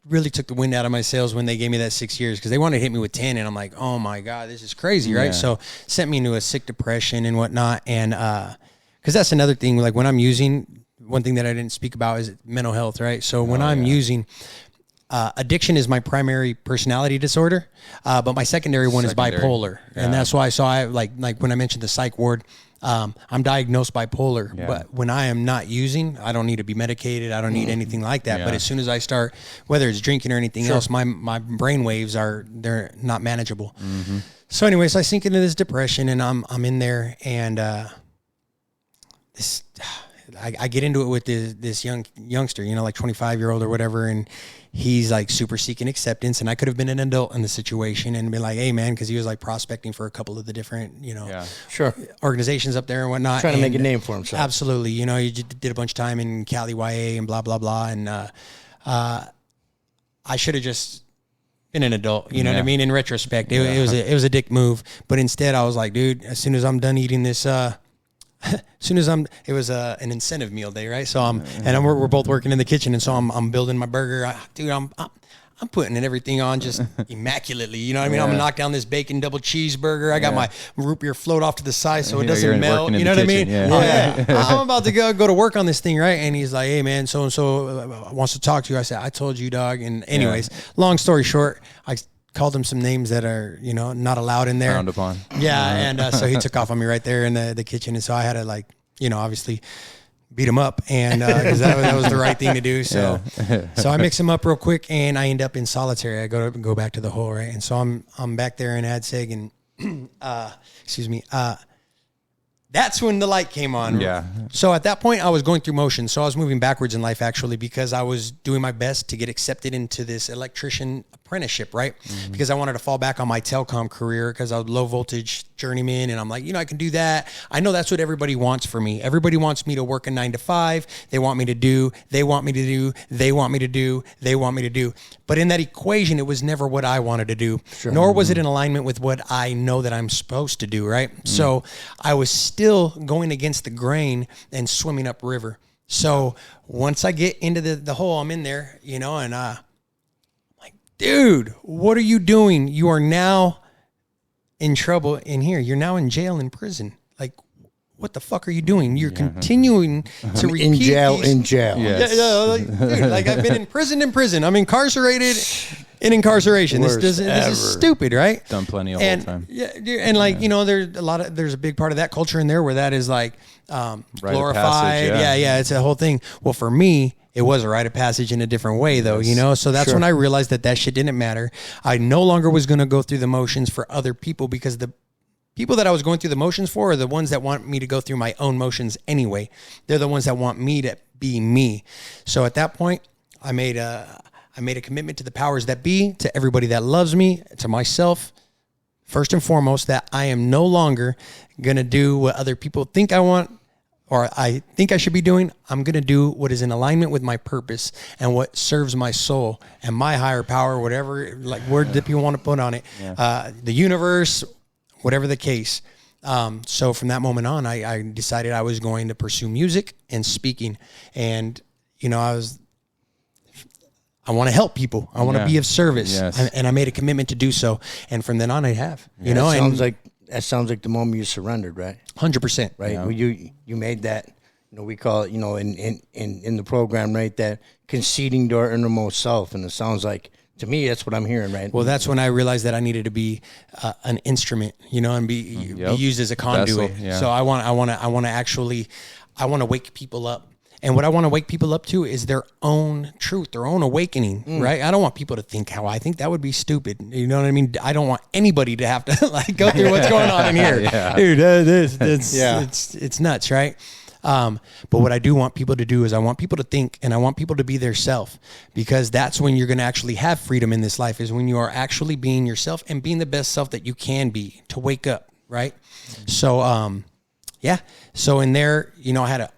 really took the wind out of my sails when they gave me that 6 years, because they wanted to hit me with 10, and I'm like, oh my God, this is crazy, right? So sent me into a sick depression and whatnot. And because that's another thing, like when I'm using, one thing that I didn't speak about is mental health, right? So when I'm using, addiction is my primary personality disorder, but my secondary one is bipolar. And that's why, so I like when I mentioned the psych ward, I'm diagnosed bipolar, but when I am not using, I don't need to be medicated. I don't need anything like that. But as soon as I start, whether it's drinking or anything else, my brain waves they're not manageable. So anyways, I sink into this depression, and I'm in there, and I get into it with this youngster, you know, like 25-year-old or whatever, and he's like super seeking acceptance. And I could have been an adult in the situation and been like, hey man, because he was like prospecting for a couple of the different, you know, organizations up there and whatnot. Trying to make a name for himself. Absolutely. You know, he did a bunch of time in Cali YA and blah, blah, blah. And I should have just been an adult, you know what I mean? In retrospect, it was a dick move. But instead I was like, dude, as soon as I'm done eating this, it was an incentive meal day, right? So we're both working in the kitchen, and so I'm building my burger. I'm putting everything on just immaculately, you know what I mean? I'm gonna knock down this bacon double cheeseburger. I got my root beer float off to the side so it doesn't melt. You know what I mean? I'm about to go to work on this thing, right? And he's like, hey man, so and so wants to talk to you. I said, I told you, dog. And anyways, long story short, I called him some names that are, you know, not allowed in there. Frowned upon. Yeah, and so he took off on me right there in the kitchen, and so I had to, like, you know, obviously beat him up, and because that was the right thing to do. So so I mix him up real quick, and I end up in solitary. I go back to the hole, right? And so I'm back there in AdSeg, and excuse me. That's when the light came on. Yeah. So at that point, I was going through motions. So I was moving backwards in life, actually, because I was doing my best to get accepted into this electrician apprenticeship, right? Because I wanted to fall back on my telecom career, because I was low voltage journeyman, and I'm like, you know, I can do that. I know that's what everybody wants for me. Everybody wants me to work a 9 to 5. They want me to do. But in that equation, it was never what I wanted to do, nor was it in alignment with what I know that I'm supposed to do, right? So I was still going against the grain and swimming upriver. So once I get into the hole, I'm in there, you know, and I'm like, dude, what are you doing? You are now in trouble in here. You're now in jail, in prison. Like, what the fuck are you doing? You're continuing to repeat in jail. Yes. Dude, like, I've been in prison. I'm incarcerated in incarceration. This is stupid, right? Done plenty of whole time. Yeah, and like, you know, there's a big part of that culture in there where that is like glorified. Passage, it's a whole thing. Well, for me, it was a rite of passage in a different way, though, you know? So that's when I realized that shit didn't matter. I no longer was going to go through the motions for other people, because the people that I was going through the motions for are the ones that want me to go through my own motions anyway. They're the ones that want me to be me. So at that point, I made a commitment to the powers that be, to everybody that loves me, to myself, first and foremost, that I am no longer going to do what other people think I want or I think I should be doing. I'm going to do what is in alignment with my purpose and what serves my soul and my higher power, whatever like word that you want to put on it, the universe, whatever the case. So from that moment on, I decided I was going to pursue music and speaking. And, you know, I want to help people. I want to be of service. Yes. And I made a commitment to do so. And from then on, I have. You know, that sounds like the moment you surrendered, right? 100%. Right. Yeah. Well, you made that, you know, we call it, you know, in the program, right, that conceding to our innermost self. And it sounds like, to me, that's what I'm hearing, right? Well, that's when I realized that I needed to be an instrument, you know, and be used as a conduit. Vessel, So I want to wake people up. And what I want to wake people up to is their own truth, their own awakening, right? I don't want people to think how I think. That would be stupid. You know what I mean? I don't want anybody to have to like go through what's going on in here. Dude, it's nuts, right? But what I do want people to do is I want people to think, and I want people to be their self, because that's when you're going to actually have freedom in this life, is when you are actually being yourself and being the best self that you can be, to wake up, right? So, So in there, you know, it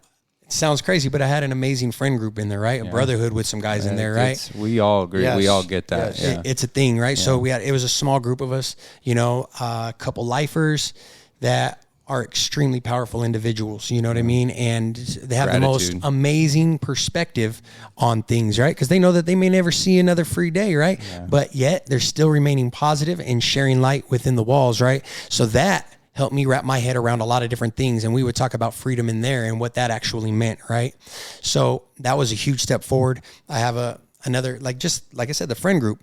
sounds crazy, but I had an amazing friend group in there, right? A brotherhood with some guys in there, right? We all agree. Yes. We all get that. Yes. It's a thing, right? So it was a small group of us, you know, a couple lifers that are extremely powerful individuals, you know what I mean? And they have the most Gratitude. amazing perspective on things, right? Because they know that they may never see another free day, right? But yet they're still remaining positive and sharing light within the walls, right? So that helped me wrap my head around a lot of different things. And we would talk about freedom in there and what that actually meant, right? So that was a huge step forward. I have another, like I said, the friend group.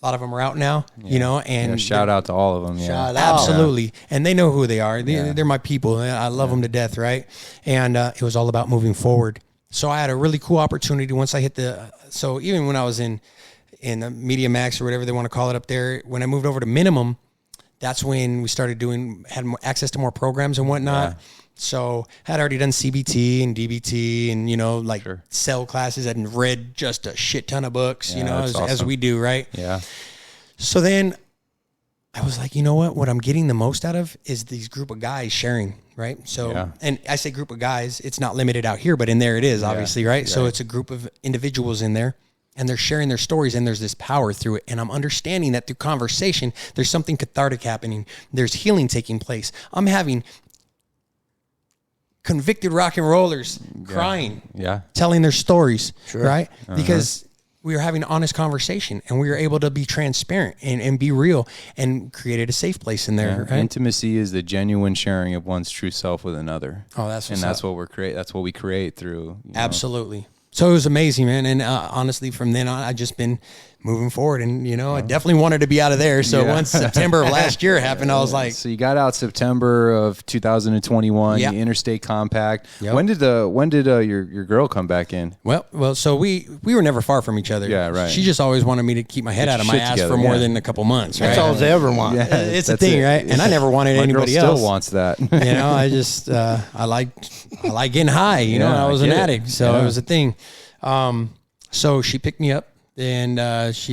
A lot of them are out now, you know, and shout out to all of them. Yeah. Shout out. absolutely. And they know who they are. They're my people. I love them to death. Right. And it was all about moving forward. So I had a really cool opportunity once I hit so even when I was in the Media Max or whatever they want to call it up there, when I moved over to Minimum, that's when we started had more access to more programs and whatnot. Yeah. So had already done CBT and DBT and, you know, like cell classes and read just a shit ton of books, you know, as we do. Right. Yeah. So then I was like, you know what I'm getting the most out of is these group of guys sharing. Right. So, and I say group of guys, it's not limited out here, but in there it is obviously. Right. So it's a group of individuals in there. And they're sharing their stories, and there's this power through it. And I'm understanding that through conversation, there's something cathartic happening. There's healing taking place. I'm having convicted rock and rollers crying, telling their stories, right? Because we were having honest conversation, and we were able to be transparent and be real, and created a safe place in there. Right? Intimacy is the genuine sharing of one's true self with another. Oh, that's what That's what we create through. Absolutely. So it was amazing, man. And honestly, from then on, I've just been moving forward. And, you know, I definitely wanted to be out of there. So once September of last year happened, I was like... So you got out September of 2021, the Interstate Compact. Yep. When did your girl come back in? Well, so we were never far from each other. Yeah, right. She just always wanted me to keep my head out of my ass for more than a couple months, right? That's all they ever want. Yeah, it's a thing, right? And I never wanted anybody else. Still wants that. You know, I just, I like getting high, you know, I was an addict. So it was a thing. So she picked me up, and she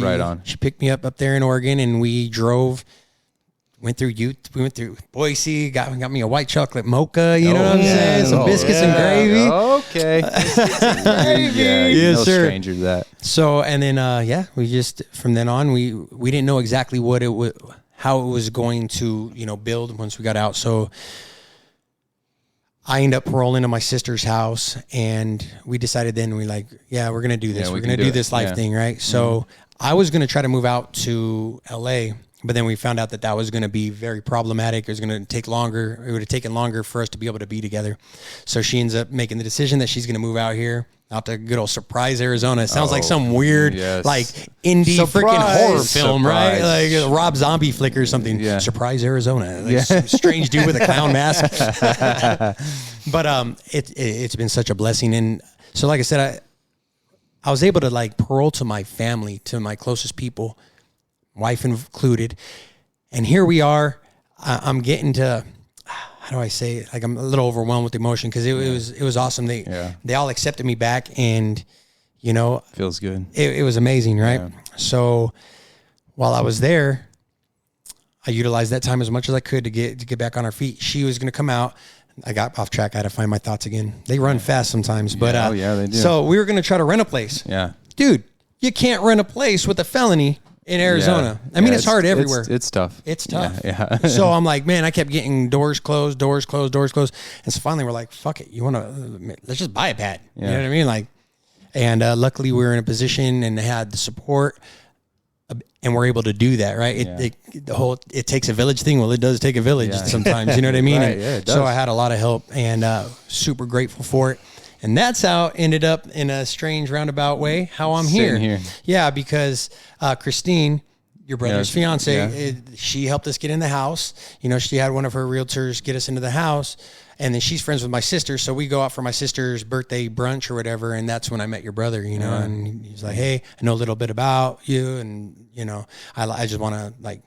picked me up there in Oregon, and we went through Boise, got me a white chocolate mocha, you know what I'm saying? Some biscuits and gravy. Okay. Yes, no sir. stranger to that. So, and then, we just, from then on, we didn't know exactly how it was going to, you know, build once we got out. So I ended up rolling to my sister's house, and we decided then we're going to do this. We're going to do this life thing. Right. So I was going to try to move out to LA, but then we found out that was going to be very problematic. It was going to take longer. It would have taken longer for us to be able to be together. So she ends up making the decision that she's going to move out here, out to good old Surprise, Arizona. It sounds like some weird, like indie freaking horror film, right? Like a Rob Zombie flick or something. Yeah. Surprise, Arizona. Like some strange dude with a clown mask. But it's been such a blessing. And so, like I said, I was able to like parole to my family, to my closest people, wife included. And here we are. I'm getting to... How do I say it? Like I'm a little overwhelmed with emotion because it was awesome. They all accepted me back, and you know, feels good. It was amazing, right? Yeah. So while I was there, I utilized that time as much as I could to get back on our feet. She was going to come out. I got off track. I had to find my thoughts again. They run fast sometimes, but they do. So we were going to try to rent a place. Yeah, dude, you can't rent a place with a felony in Arizona. I mean, it's hard everywhere. It's tough. It's tough. Yeah. So I'm like, man, I kept getting doors closed. And so finally we're like, fuck it. Let's just buy a pad. Yeah. You know what I mean? Like, and luckily we were in a position and had the support, and we're able to do that. Right. It takes a village thing. Well, it does take a village sometimes, you know what I mean? Right, it does. So I had a lot of help, and super grateful for it. And that's how it ended up in a strange roundabout way, how I'm here. Yeah, because Christine, your brother's fiance, she helped us get in the house. You know, she had one of her realtors get us into the house. And then she's friends with my sister. So we go out for my sister's birthday brunch or whatever. And that's when I met your brother, you know. And he's like, hey, I know a little bit about you. And, you know, I just want to, like,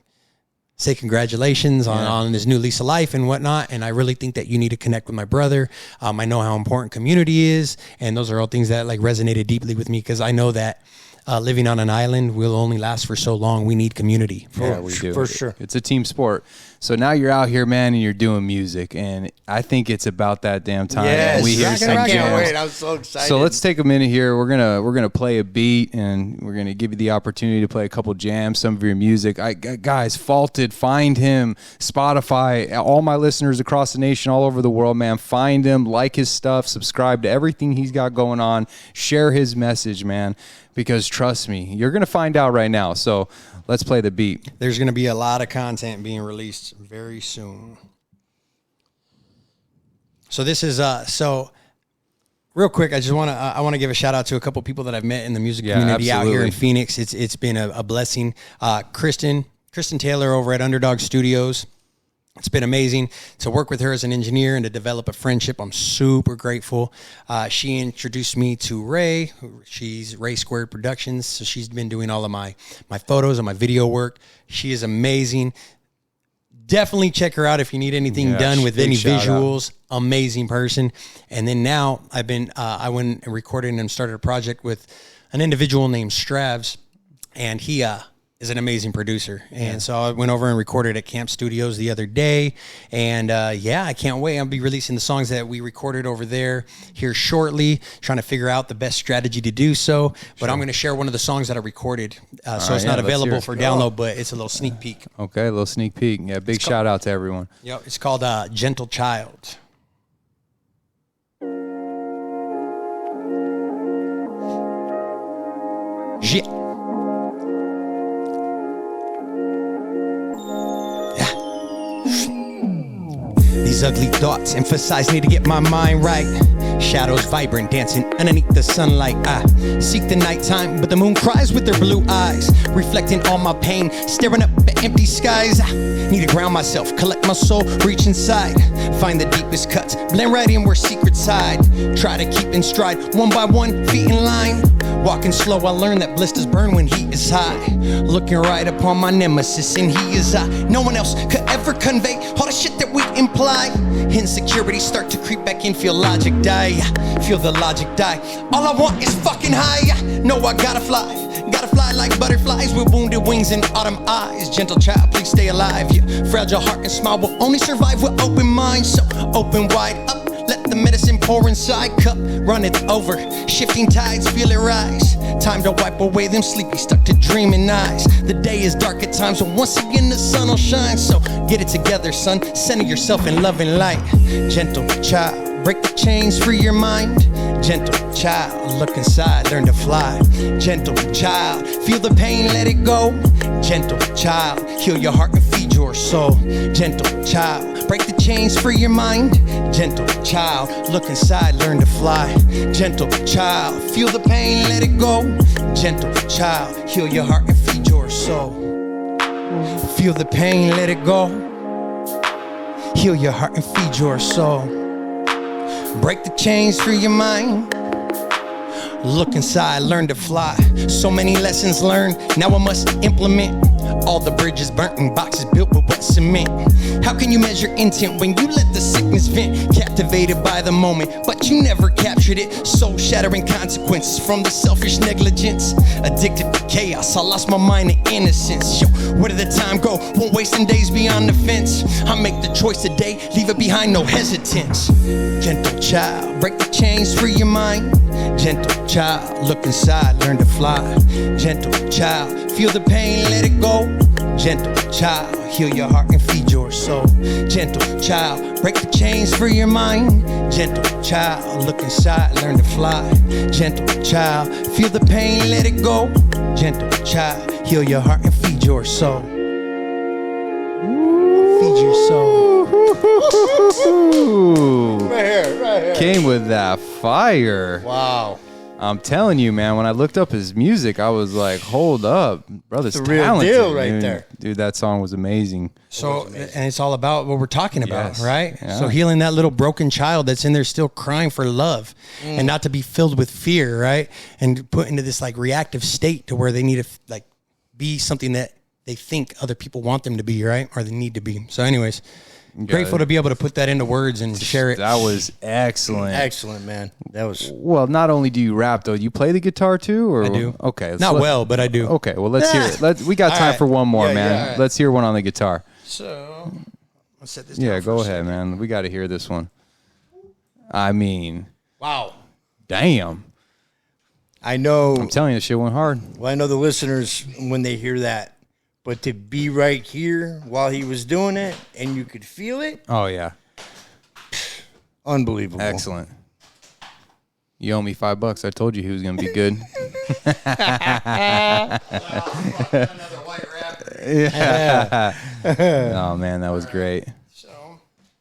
say congratulations on this new lease of life and whatnot. And I really think that you need to connect with my brother. I know how important community is. And those are all things that like resonated deeply with me, because I know that living on an island will only last for so long. We need community. Yeah, we do. For sure. It's a team sport. So now you're out here, man, and you're doing music, and I think it's about that damn time. Yes, we hear I some can't jams. wait. I'm so excited. So let's take a minute here. We're gonna play a beat, and we're gonna give you the opportunity to play a couple jams, some of your music. Guys, Faulted, find him, Spotify, all my listeners across the nation, all over the world, man. Find him, like his stuff, subscribe to everything he's got going on, share his message, man. Because trust me, you're gonna find out right now. So let's play the beat. There's going to be a lot of content being released very soon. So this is so real quick. I want to give a shout out to a couple people that I've met in the music community out here in Phoenix. It's been a blessing. Kristen Taylor over at Underdog Studios. It's been amazing to work with her as an engineer and to develop a friendship. I'm super grateful. She introduced me to Ray. She's Ray Squared Productions. So she's been doing all of my photos and my video work. She is amazing. Definitely check her out if you need anything done with any visuals. Amazing person. And then now I went and recorded and started a project with an individual named Stravs, and he is an amazing producer. And so I went over and recorded at Camp Studios the other day. And I can't wait. I'll be releasing the songs that we recorded over there here shortly, trying to figure out the best strategy to do so. But I'm going to share one of the songs that I recorded. So it's not available for download, but it's a little sneak peek. Okay, a little sneak peek. Yeah, big shout out to everyone. Yep, it's called Gentle Child. Yeah. These ugly thoughts emphasize need to get my mind right. Shadows vibrant, dancing underneath the sunlight. I seek the nighttime, but the moon cries with her blue eyes, reflecting all my pain, staring up at empty skies. I need to ground myself, collect my soul, reach inside, find the deepest cuts, blend right in where secrets hide. Try to keep in stride, one by one, feet in line. Walking slow, I learn that blisters burn when heat is high. Looking right upon my nemesis, and he is I. No one else could ever convey all the shit that we imply. Insecurities start to creep back in, feel logic die. Feel the logic die. All I want is fucking high. No, I gotta fly like butterflies with wounded wings and autumn eyes. Gentle child, please stay alive. Your fragile heart and smile will only survive with open minds. So open wide up. Let the medicine pour inside, cup runneth over, shifting tides, feel it rise. Time to wipe away them sleepy, stuck to dreaming eyes. The day is dark at times, but once again the sun will shine. So get it together, son, center yourself in love and light. Gentle child, break the chains, free your mind. Gentle child, look inside, learn to fly. Gentle child, feel the pain, let it go. Gentle child, heal your heart and feed your soul. Gentle child, break the chains, free your mind. Gentle child, look inside, learn to fly. Gentle child, feel the pain, let it go. Gentle child, heal your heart and feed your soul. Feel the pain, let it go. Heal your heart and feed your soul. Break the chains, free your mind. Look inside, learn to fly. So many lessons learned, now I must implement. All the bridges burnt and boxes built with wet cement. How can you measure intent when you let the sickness vent? Captivated by the moment, but you never captured it. Soul-shattering consequences from the selfish negligence. Addicted to chaos, I lost my mind to innocence. Yo, where did the time go? Won't waste some days beyond the fence. I make the choice today, leave it behind, no hesitance. Gentle child, break the chains, free your mind. Gentle child, look inside, learn to fly. Gentle child, feel the pain, let it go. Gentle child, heal your heart and feed your soul. Gentle child, break the chains, free your mind. Gentle child, look inside, learn to fly. Gentle child, feel the pain, let it go. Gentle child, heal your heart and feed your soul. Feed your soul. Right here. Came with that fire. Wow. I'm telling you, man, when I looked up his music, I was like, hold up. Brother's It's the real talented, deal right dude. there. Dude, that song was amazing. So, and it's all about what we're talking about, Yes. right? Yeah. So healing that little broken child that's in there still crying for love and not to be filled with fear, right? And put into this like reactive state to where they need to like be something that they think other people want them to be, right? Or they need to be. So anyways, grateful to be able to put that into words and share it. That was excellent. Excellent, man. That was Well, not only do you rap though, you play the guitar too, or I do. Okay, Not well, but I do. Okay, well let's hear it. We got time for one more, Yeah, man. yeah, all right. Let's hear one on the guitar. So I'll set this down. Yeah, for go a ahead, second. man. We got to hear this one. I mean, wow. damn. I know. I'm telling you, this shit went hard. Well, I know the listeners when they hear that, but to be right here while he was doing it and you could feel it, Oh yeah, unbelievable. excellent. You owe me $5. I told you he was gonna be good. Another white rapper. Yeah. Oh man, that was great. So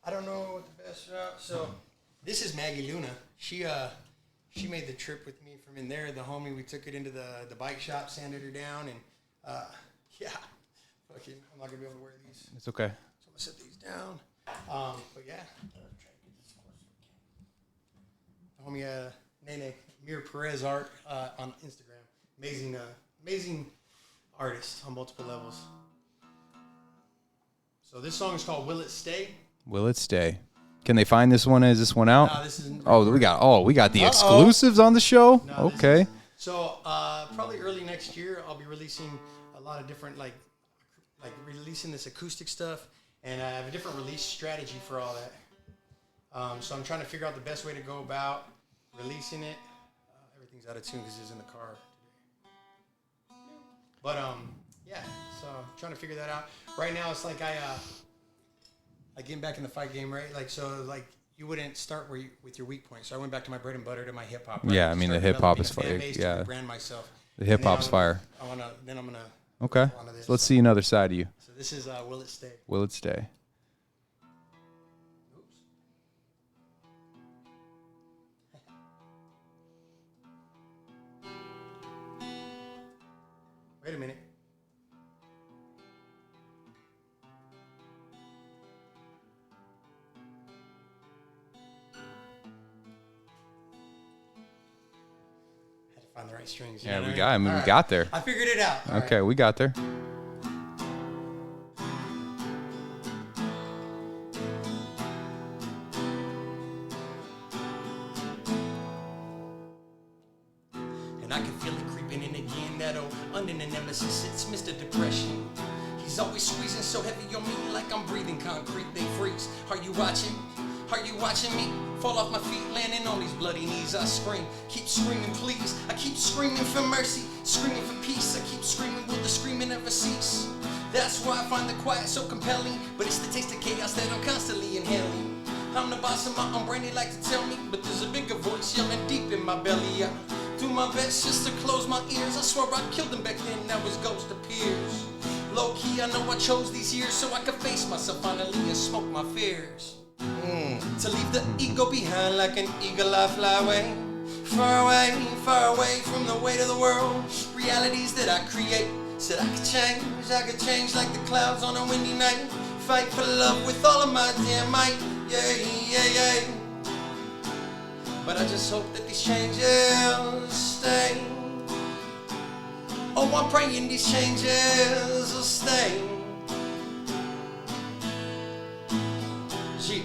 I don't know what the best route. So this is Maggie Luna. She made the trip with me from in there. The homie, we took it into the bike shop, sanded her down, and yeah, fucking, I'm not gonna be able to wear these. It's okay. So I'm gonna set these down. But yeah, the homie Nene Mir Perez art on Instagram. Amazing artist on multiple levels. So this song is called "Will It Stay." Will it stay? Can they find this one? Is this one out? This isn't. We got the exclusives on the show. No, this Okay. isn't. So probably early next year, I'll be releasing a lot of different like releasing this acoustic stuff, and I have a different release strategy for all that. So I'm trying to figure out the best way to go about releasing it. Everything's out of tune because it's in the car today. But yeah, so I'm trying to figure that out. Right now, it's like like getting back in the fight game, right? Like so, like you wouldn't start with your weak point. So I went back to my bread and butter to my hip hop. Right? Yeah, I mean, the Start hip hop is developing a fan fire. base Yeah. to brand myself. The hip hop's fire. I'm gonna. Okay. go on to this. So let's see another side of you. So this is "Will It Stay." Will it stay? Oops. Wait a minute. Had to find the right strings. you know Yeah, what we I got. I mean, All we right. got there. I figured it out. All Okay, right. we got there. And I can feel it creeping in again. That old under the nemesis, it's Mr. Depression. He's always squeezing so heavy on me like I'm breathing concrete. They freeze. Are you watching? Are you watching me? Fall off my feet, landing on these bloody knees. I scream, keep screaming, please. I keep screaming for mercy, screaming for peace. I keep screaming, will the screaming ever cease? That's why I find the quiet so compelling. But it's the taste of chaos that I'm constantly inhaling. I'm the boss of my own brain, they like to tell me, but there's a bigger voice yelling deep in my belly. I do my best just to close my ears. I swear I killed him back then, now his ghost appears. Low key, I know I chose these years so I could face myself finally and smoke my fears. To leave the ego behind like an eagle, I fly away. Far away from the weight of the world. Realities that I create. Said I could change like the clouds on a windy night. Fight for love with all of my damn might. Yeah. But I just hope that these changes stay. Oh, I'm praying these changes will stay. Gee,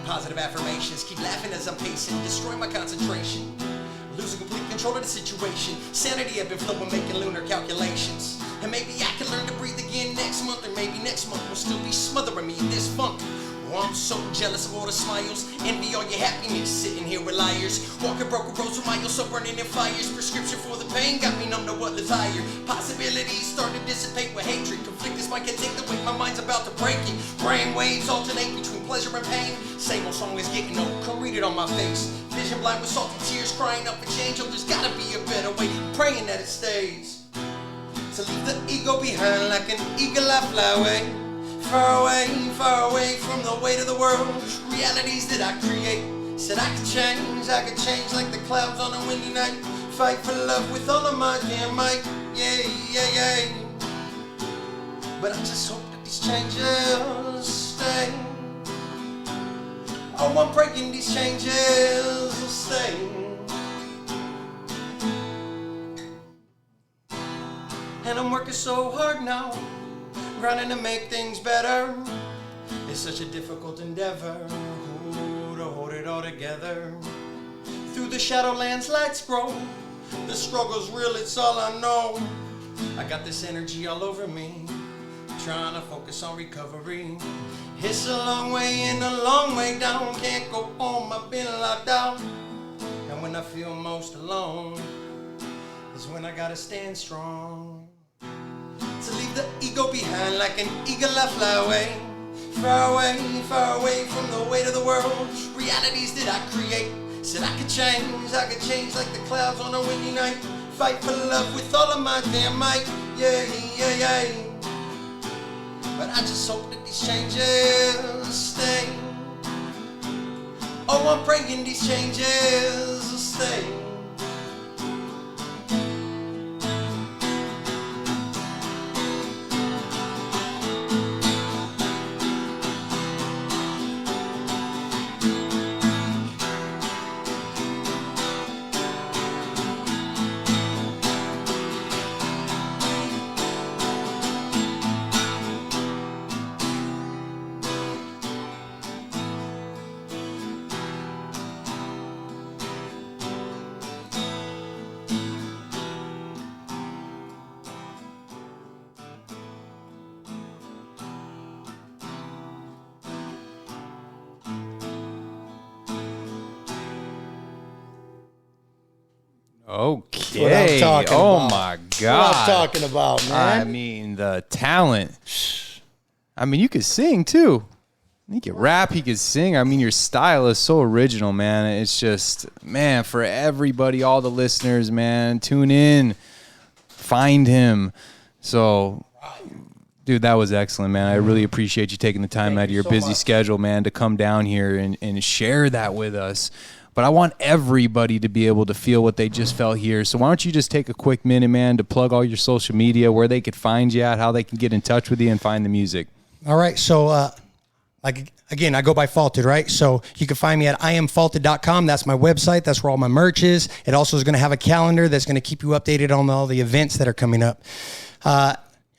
positive affirmations, keep laughing as I'm pacing, destroy my concentration, losing complete control of the situation. Sanity, I've been flowing, making lunar calculations. And maybe I can learn to breathe again next month, or maybe next month will still be smothering me in this funk. Oh, I'm so jealous of all the smiles, envy all your happiness, sitting here with liars. Walking broken roads with miles, so burning in fires. Prescription for the pain got me numb to what lives higher. Possibilities start to dissipate with hatred. Conflict this might can take the weight, my mind's about to break it. Brain waves alternate between pleasure and pain. Same old song is getting old, come read it on my face. Vision blind with salty tears, crying up for change. Oh, there's gotta be a better way, praying that it stays. To leave the ego behind like an eagle, I fly away. Far away from the weight of the world. Realities that I create. Said I could change like the clouds on a windy night. Fight for love with all of my damn might. Yeah. But I just hope that these changes stay. Oh, I'm praying these changes will stay. And I'm working so hard now, grinding to make things better. It's such a difficult endeavor, ooh, to hold it all together. Through the shadowlands, lights grow. The struggle's real, it's all I know. I got this energy all over me, trying to focus on recovery. It's a long way in, a long way down. Can't go home, I've been locked out. And when I feel most alone is when I gotta stand strong. To leave the ego behind like an eagle I fly away. Far away from the weight of the world. Realities that I create. Said I could change like the clouds on a windy night. Fight for love with all of my damn might. Yeah. But I just hope that these changes stay. Oh, I'm praying these changes will stay. Okay. Oh my God. What I'm talking about, man. I mean, the talent. I mean, you could sing too. He could rap, he could sing. I mean, your style is so original, man. It's just, man, for everybody, all the listeners, man, tune in, find him. So, dude, that was excellent, man. I really appreciate you taking the time out of your busy schedule, man, to come down here and share that with us. But I want everybody to be able to feel what they just felt here. So why don't you just take a quick minute, man, to plug all your social media, where they could find you at, how they can get in touch with you and find the music. All right. So, again, I go by Faulted, right? So you can find me at iamfaulted.com. That's my website. That's where all my merch is. It also is going to have a calendar that's going to keep you updated on all the events that are coming up.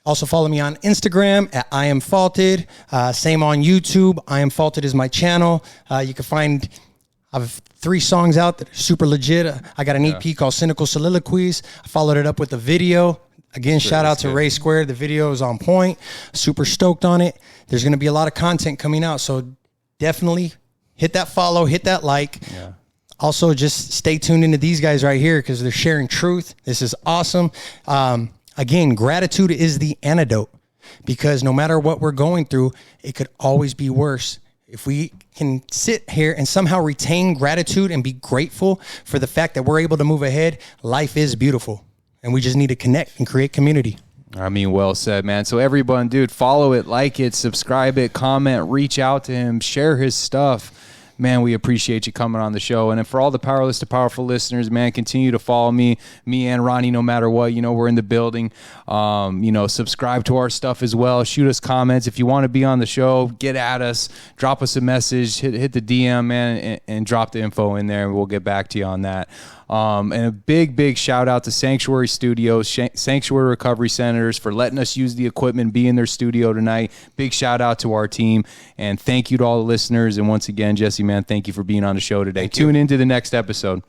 Also follow me on Instagram at I Am Faulted. Same on YouTube. I Am Faulted is my channel. You can find... I have 3 songs out that are super legit. I got an EP called Cynical Soliloquies. I followed it up with a video. Again, shout out to Ray Square. The video is on point. Super stoked on it. There's going to be a lot of content coming out. So definitely hit that follow, hit that like. Yeah. Also, just stay tuned into these guys right here because they're sharing truth. This is awesome. Again, gratitude is the antidote because no matter what we're going through, it could always be worse. If we can sit here and somehow retain gratitude and be grateful for the fact that we're able to move ahead, life is beautiful. And we just need to connect and create community. I mean, well said, man. So everyone, dude, follow it, like it, subscribe it, comment, reach out to him, share his stuff. Man, we appreciate you coming on the show. And for all the Powerless to Powerful listeners, man, continue to follow me and Ronnie, no matter what. You know, we're in the building. Subscribe to our stuff as well. Shoot us comments. If you want to be on the show, get at us. Drop us a message. Hit the DM, man, and drop the info in there, and we'll get back to you on that. And a big shout out to Sanctuary Studios, Sanctuary Recovery Centers for letting us use the equipment, be in their studio tonight. Big shout out to our team, and thank you to all the listeners. And once again, Jesse, man, thank you for being on the show today. Tune into the next episode.